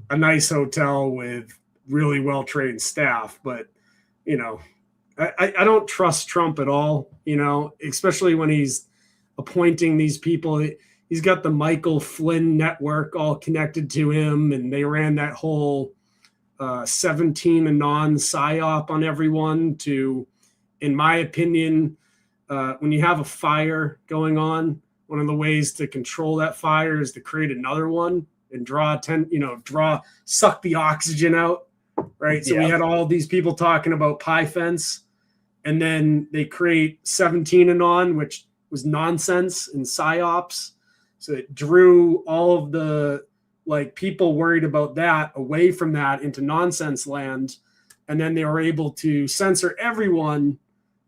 a nice hotel with really well-trained staff. But, you know, I don't trust Trump at all, you know, especially when he's appointing these people. He's got the Michael Flynn network all connected to him, and they ran that whole 17 Anon psyop on everyone to, in my opinion, when you have a fire going on, one of the ways to control that fire is to create another one and suck the oxygen out, right? So we had all these people talking about pie fence, and then they create 17 Anon, which was nonsense and psyops. So it drew all of the like people worried about that away from that into nonsense land. And then they were able to censor everyone.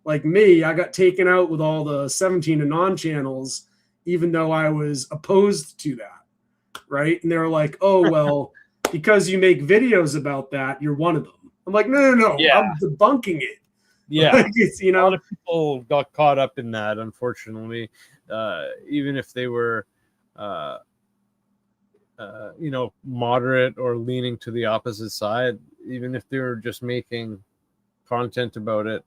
Like me, I got taken out with all the 17 Anon channels, even though I was opposed to that. Right. And they were like, oh, well, because you make videos about that, you're one of them. I'm like, no. Yeah. I'm debunking it. Yeah. Like you know, a lot of people got caught up in that, unfortunately, even if they were, you know, moderate or leaning to the opposite side, even if they were just making content about it.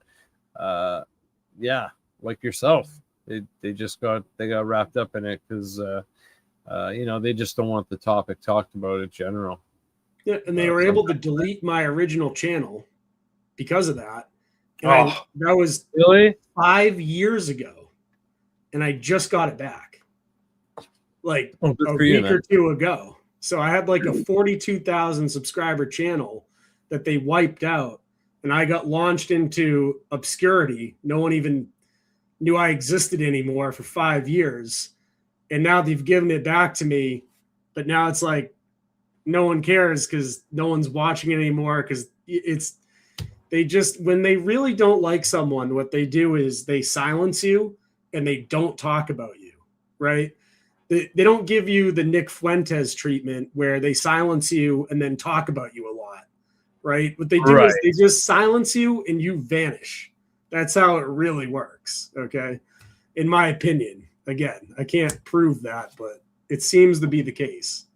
Yeah, like yourself, they got wrapped up in it because you know, they just don't want the topic talked about in general. Yeah, and they were able to delete my original channel because of that. And that was really 5 years ago, and I just got it back like a week or two ago. So I had like a 42,000 subscriber channel that they wiped out, and I got launched into obscurity. No one even knew I existed anymore for 5 years. And now they've given it back to me, but now it's like no one cares because no one's watching it anymore, because they just, when they really don't like someone, what they do is they silence you and they don't talk about you, right? They don't give you the Nick Fuentes treatment where they silence you and then talk about you a lot, right? What they do is they just silence you and you vanish. That's how it really works, okay? In my opinion. Again, I can't prove that, but it seems to be the case.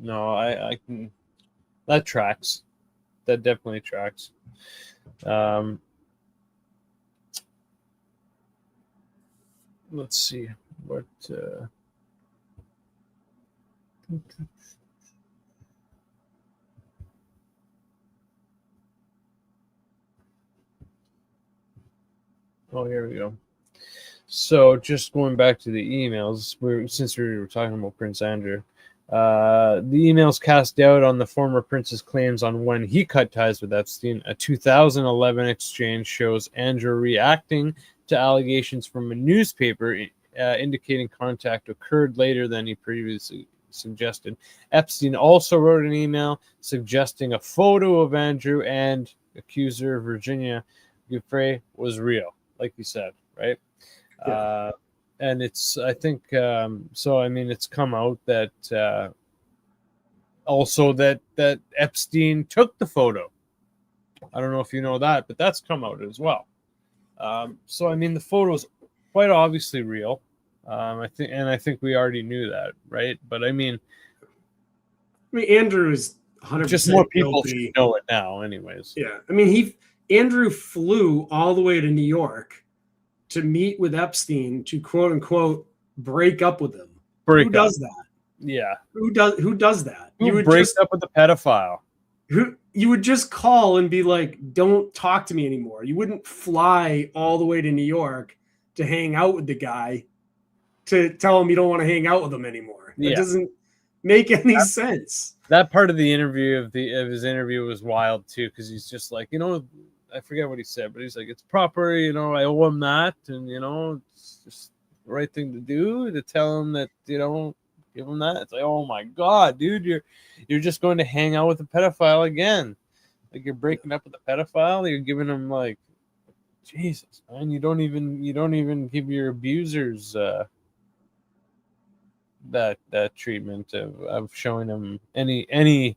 No, I can. That tracks. That definitely tracks. Let's see what. Oh, here we go. So, just going back to the emails, since we were talking about Prince Andrew, the emails cast doubt on the former prince's claims on when he cut ties with Epstein. A 2011 exchange shows Andrew reacting to allegations from a newspaper indicating contact occurred later than he previously suggested. Epstein also wrote an email suggesting a photo of Andrew and accuser Virginia Giuffre was real, like you said, right? Yeah. And it's, I think, so, I mean, it's come out that also that Epstein took the photo. I don't know if you know that, but that's come out as well. So, I mean, the photo is quite obviously real. I think we already knew that, right? But I mean, Andrew is 100% just more people guilty. should know it now, anyways. Yeah, I mean, Andrew flew all the way to New York to meet with Epstein to quote unquote break up with him. Who does that? Yeah. Who does that? Who would break up with a pedophile? You would just call and be like, don't talk to me anymore. You wouldn't fly all the way to New York to hang out with the guy to tell him you don't want to hang out with him anymore. That doesn't make any sense. That part of the interview of his interview was wild too, because he's just like, I forget what he said, but he's like, it's proper, I owe him that, and it's just the right thing to do to tell him that, give him that. It's like, oh my God, dude, you're just going to hang out with a pedophile again. Like, you're breaking up with a pedophile, you're giving him, like, Jesus, man, you don't even give your abusers that treatment of showing them any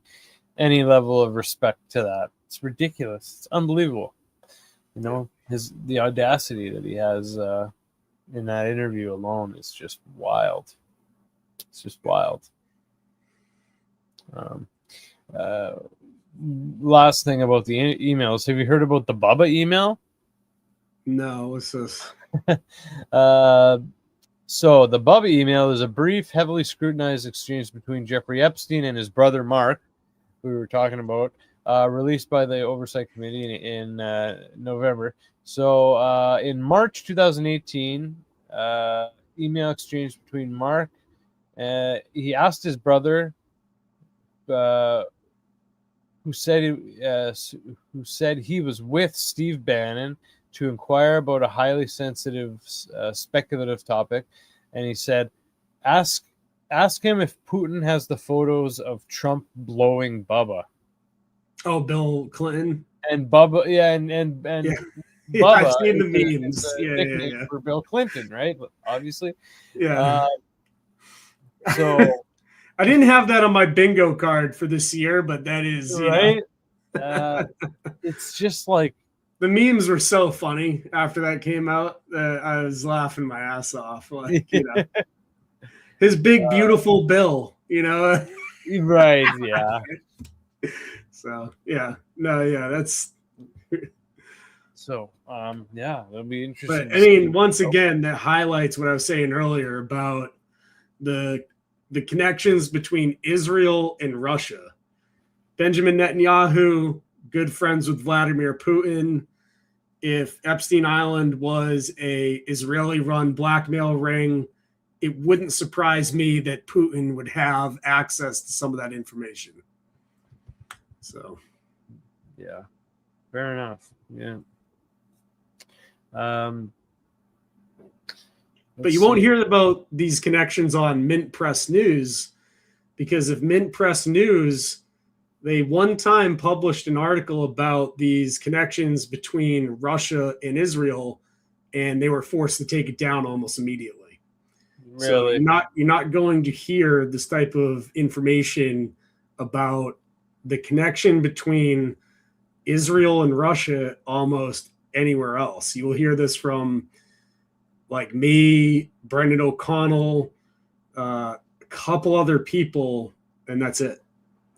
level of respect to that. It's ridiculous. It's unbelievable. The audacity that he has in that interview alone is just wild. It's just wild. Last thing about the emails. Have you heard about the Bubba email? No, what's this? So the Bubba email is a brief, heavily scrutinized exchange between Jeffrey Epstein and his brother Mark, who we were talking about, released by the Oversight Committee in November. So in March 2018, email exchange between Mark. He asked his brother, who said he was with Steve Bannon, to inquire about a highly sensitive, speculative topic, and he said, "Ask him if Putin has the photos of Trump blowing Bubba." Oh, Bill Clinton and Bubba, and yeah. Bubba. I've seen the memes. Yeah. For Bill Clinton, right? Obviously. Yeah. So I didn't have that on my bingo card for this year, but that is right. It's just like. The memes were so funny after that came out that I was laughing my ass off. Like, his big, beautiful Bill, Right, yeah. So, yeah. No, yeah, that's... So, yeah, that'll be interesting. But, I mean, once again, that highlights what I was saying earlier about the connections between Israel and Russia. Benjamin Netanyahu, good friends with Vladimir Putin. If Epstein Island was a Israeli-run blackmail ring, it wouldn't surprise me that Putin would have access to some of that information. So, yeah, fair enough. Yeah. But you won't hear about these connections on Mint Press News, because if Mint Press News, they one time published an article about these connections between Russia and Israel, and they were forced to take it down almost immediately. Really? So you're not going to hear this type of information about the connection between Israel and Russia almost anywhere else. You will hear this from like me, Brendan O'Connell, a couple other people, and that's it.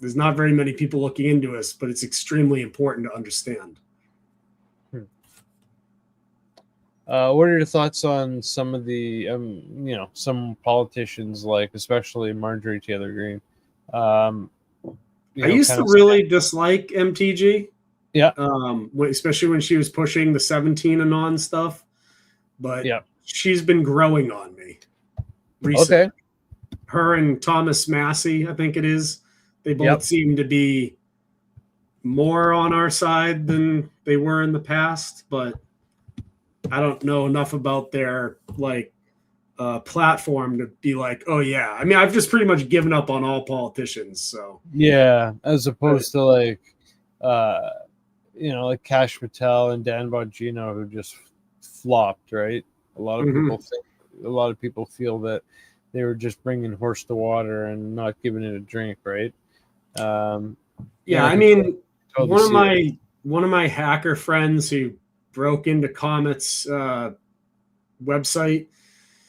There's not very many people looking into us, but it's extremely important to understand. What are your thoughts on some of the, some politicians, like especially Marjorie Taylor Greene? I used to really dislike MTG. Yeah. Especially when she was pushing the 17 and on stuff. But she's been growing on me recently. Okay. Her and Thomas Massey, I think it is. They both seem to be more on our side than they were in the past, but I don't know enough about their platform to be like, oh yeah. I mean, I've just pretty much given up on all politicians. So yeah, as opposed to like Kash Patel and Dan Bongino, who just flopped, right? A lot of people feel that they were just bringing horse to water and not giving it a drink, right? I mean, one of my hacker friends who broke into Comet's website,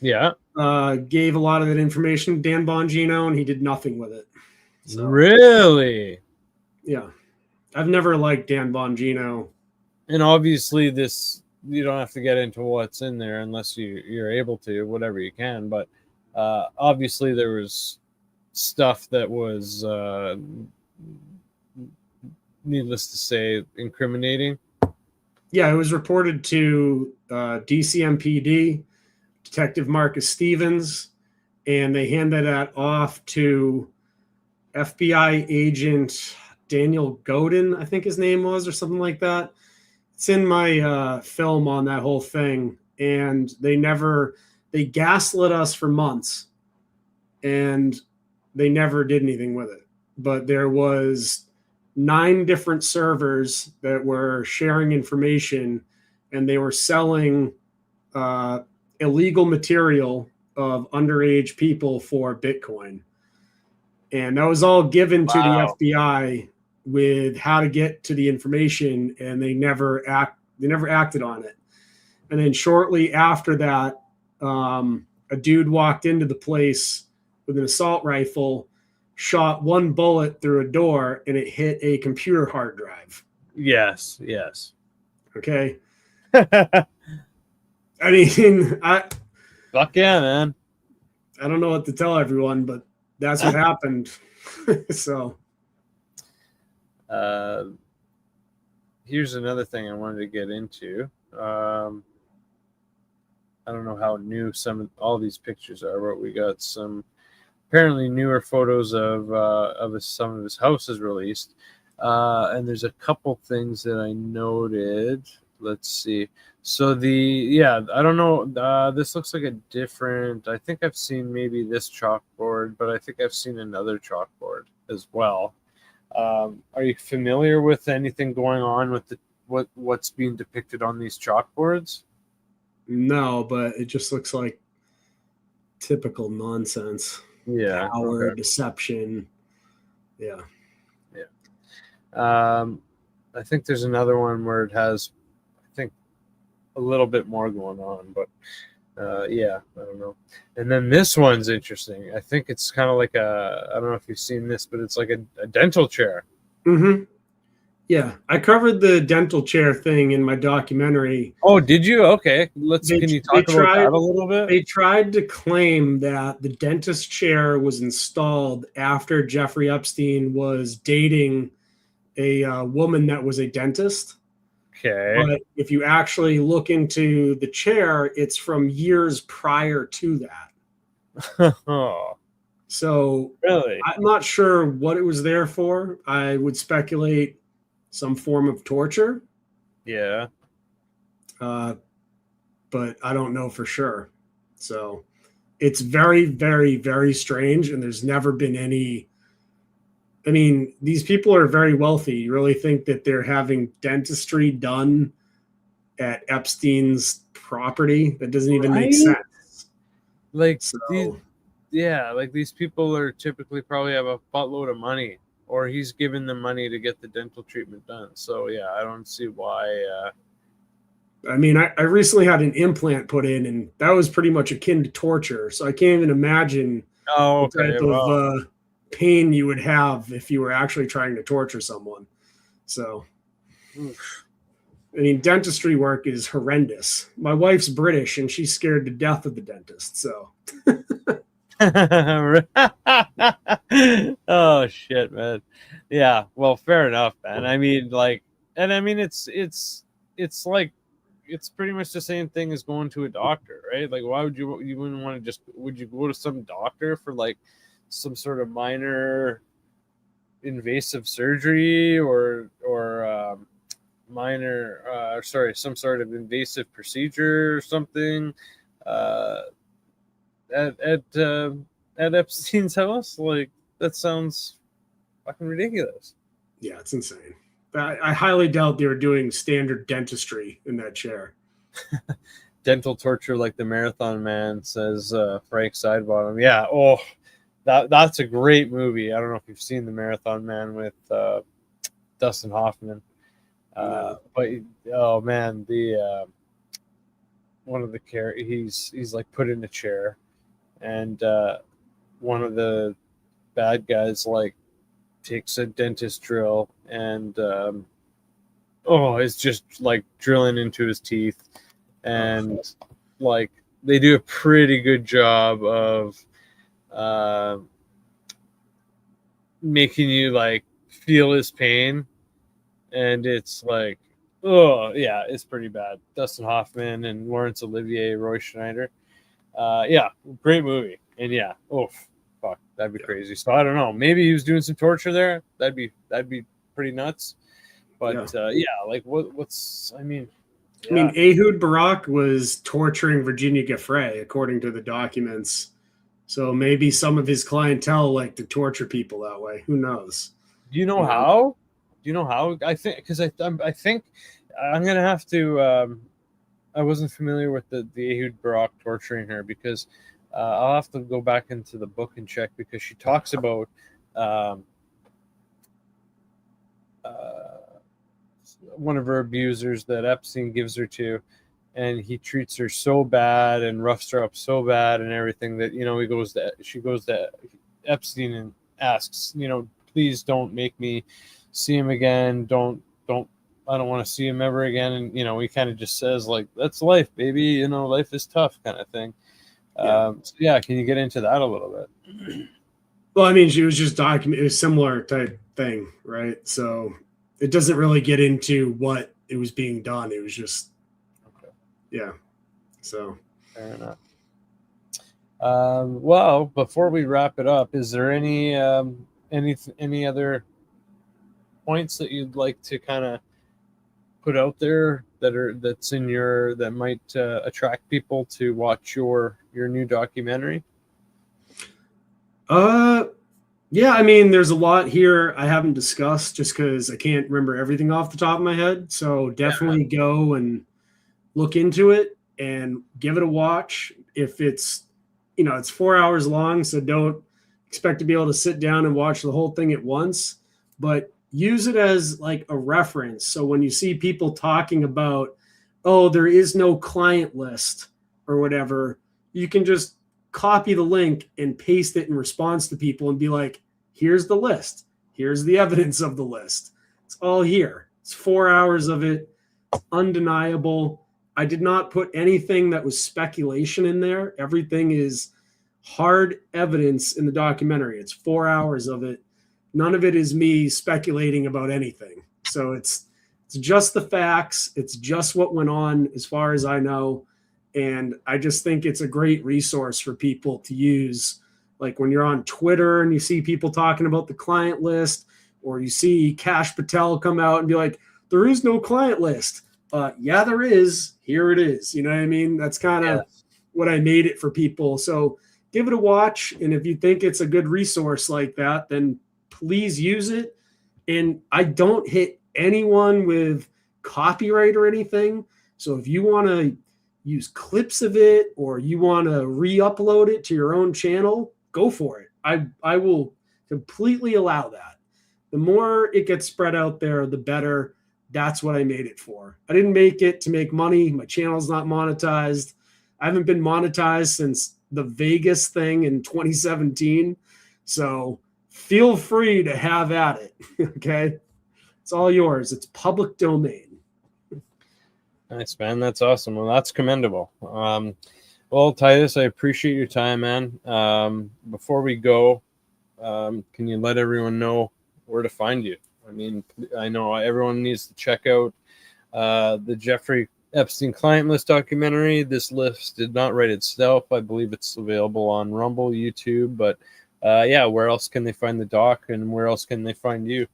gave a lot of that information to Dan Bongino, and he did nothing with it. So, really? Yeah. I've never liked Dan Bongino. And obviously you don't have to get into what's in there unless you're able to, whatever you can. But obviously there was stuff that was, needless to say, incriminating. Yeah, it was reported to DCMPD, Detective Marcus Stevens, and they handed that off to FBI agent Daniel Godin, I think his name was, or something like that. It's in my film on that whole thing, and they gaslit us for months, and they never did anything with it. But there was 9 different servers that were sharing information, and they were selling illegal material of underage people for Bitcoin. And that was all given to the FBI with how to get to the information, and they never acted on it. And then shortly after that, a dude walked into the place with an assault rifle, shot one bullet through a door, and it hit a computer hard drive. Yes. Okay. I mean, fuck yeah, man. I don't know what to tell everyone, but that's what happened. So here's another thing I wanted to get into. I don't know how new all these pictures are, but we got some apparently newer photos of some of his houses released, and there's a couple things that I noted. Let's see. So I don't know. This looks like a different. I think I've seen maybe this chalkboard, but I think I've seen another chalkboard as well. Are you familiar with anything going on with what's being depicted on these chalkboards? No, but it just looks like typical nonsense. Yeah. Power, deception. Yeah. I think there's another one where it has, I think, a little bit more going on, but I don't know. And then this one's interesting. I think it's kind of like I don't know if you've seen this, but it's like a dental chair. Mm-hmm. Yeah, I covered the dental chair thing in my documentary. Oh, did you? Okay, can you talk about that a little bit? They tried to claim that the dentist chair was installed after Jeffrey Epstein was dating a woman that was a dentist. Okay. But if you actually look into the chair, it's from years prior to that. Oh. So really, I'm not sure what it was there for. I would speculate some form of torture. Yeah. But I don't know for sure. So it's very, very, very strange. And there's never been any. I mean, these people are very wealthy. You really think that they're having dentistry done at Epstein's property? That doesn't even make sense. Like, these people are typically probably have a buttload of money, or he's giving them money to get the dental treatment done. So, yeah, I don't see why. I mean, I recently had an implant put in, and that was pretty much akin to torture. So I can't even imagine the type of pain you would have if you were actually trying to torture someone. So, I mean, dentistry work is horrendous. My wife's British and she's scared to death of the dentist. So, oh shit, man. Yeah, well, fair enough, man. I mean, like, and I mean, it's like, it's pretty much the same thing as going to a doctor, right? Like, why would you wouldn't want to just, would you go to some doctor for like some sort of minor invasive surgery or some sort of invasive procedure or something at Epstein's house? Like, that sounds fucking ridiculous. Yeah, it's insane. I highly doubt they were doing standard dentistry in that chair. Dental torture like the Marathon Man, says Frank Sidebottom. Yeah, oh, that's a great movie. I don't know if you've seen The Marathon Man with Dustin Hoffman. But oh man, the one of the he's like put in a chair, and one of the bad guys like takes a dentist drill and it's just like drilling into his teeth, and like they do a pretty good job of making you like feel his pain, and it's like, oh yeah, it's pretty bad. Dustin Hoffman and Laurence Olivier, Roy Schneider. Yeah, great movie. And yeah, fuck, that'd be crazy. So I don't know. Maybe he was doing some torture there. That'd be pretty nuts. But yeah, like what's I mean, Ehud Barak was torturing Virginia Giuffre, according to the documents. So maybe some of his clientele like to torture people that way. Who knows? Do you know how? Do you know how? I think because I think I'm gonna have to. I wasn't familiar with the Ehud Barak torturing her, because I'll have to go back into the book and check, because she talks about one of her abusers that Epstein gives her to, and he treats her so bad and roughs her up so bad and everything that, she goes to Epstein and asks, please don't make me see him again. I don't want to see him ever again. And, he kind of just says like, that's life, baby. Life is tough, kind of thing. Can you get into that a little bit? Well, I mean, she was just documenting a similar type thing, right? So it doesn't really get into what it was being done. It was just, yeah. So fair enough. Well, before we wrap it up, is there any other points that you'd like to kind of put out there that might attract people to watch your new documentary? Yeah, I mean, there's a lot here I haven't discussed just because I can't remember everything off the top of my head. So definitely go and look into it and give it a watch. If it's, it's 4 hours long, so don't expect to be able to sit down and watch the whole thing at once, but use it as like a reference. So when you see people talking about, oh, there is no client list or whatever, you can just copy the link and paste it in response to people and be like, here's the list. Here's the evidence of the list. It's all here. It's 4 hours of it. Undeniable. I did not put anything that was speculation in there. Everything is hard evidence in the documentary. It's 4 hours of it. None of it is me speculating about anything. So it's just the facts. It's just what went on as far as I know. And I just think it's a great resource for people to use. Like when you're on Twitter and you see people talking about the client list, or you see Kash Patel come out and be like, there is no client list. Yeah, there is. Here it is. You know what I mean? That's kind of what I made it for people. So give it a watch. And if you think it's a good resource like that, then please use it. And I don't hit anyone with copyright or anything. So if you want to use clips of it or you want to re-upload it to your own channel, go for it. I will completely allow that. The more it gets spread out there, the better. That's what I made it for. I didn't make it to make money. My channel's not monetized. I haven't been monetized since the Vegas thing in 2017. So feel free to have at it. Okay. It's all yours. It's public domain. Nice, man. That's awesome. Well, that's commendable. Well, Titus, I appreciate your time, man. Before we go, can you let everyone know where to find you? I mean, I know everyone needs to check out the Jeffrey Epstein client list documentary. This list did not write itself. I believe it's available on Rumble, YouTube, but yeah, where else can they find the doc, and where else can they find you?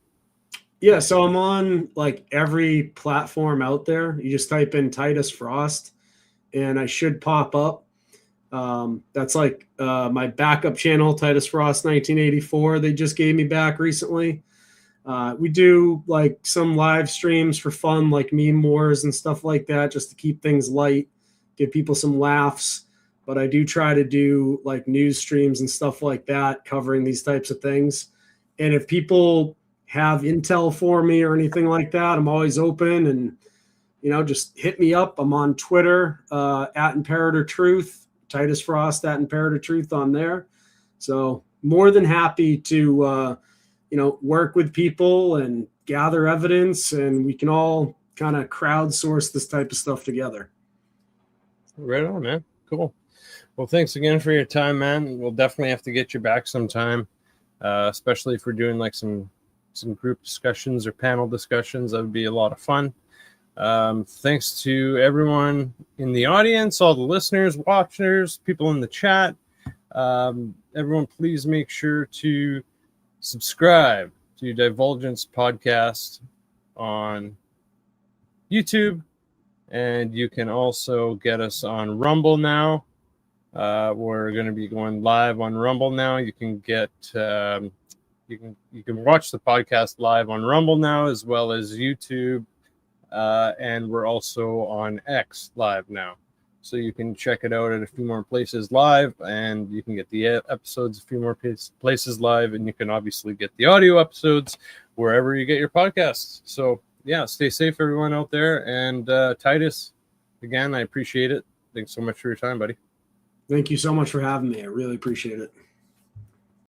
Yeah, so I'm on like every platform out there. You just type in Titus Frost and I should pop up. That's like my backup channel, Titus Frost 1984. They just gave me back recently. We do like some live streams for fun, like meme wars and stuff like that, just to keep things light, give people some laughs. But I do try to do like news streams and stuff like that, covering these types of things. And if people have intel for me or anything like that, I'm always open, and just hit me up. I'm on Twitter at Imperator Truth, Titus Frost at Imperator Truth on there. So more than happy to work with people and gather evidence, and we can all kind of crowdsource this type of stuff together. Right on, man. Cool. Well, thanks again for your time, man. We'll definitely have to get you back sometime, especially if we're doing like some group discussions or panel discussions. That would be a lot of fun. Thanks to everyone in the audience, all the listeners, watchers, people in the chat. Everyone, please make sure to subscribe to Divulgence Podcast on YouTube, and you can also get us on Rumble now. We're going to be going live on Rumble now. You can get you can watch the podcast live on Rumble now, as well as YouTube, and we're also on X live now. So you can check it out at a few more places live, and you can get the episodes a few more places live, and you can obviously get the audio episodes wherever you get your podcasts. So yeah, stay safe, everyone out there. And Titus, again, I appreciate it. Thanks so much for your time, buddy. Thank you so much for having me. I really appreciate it.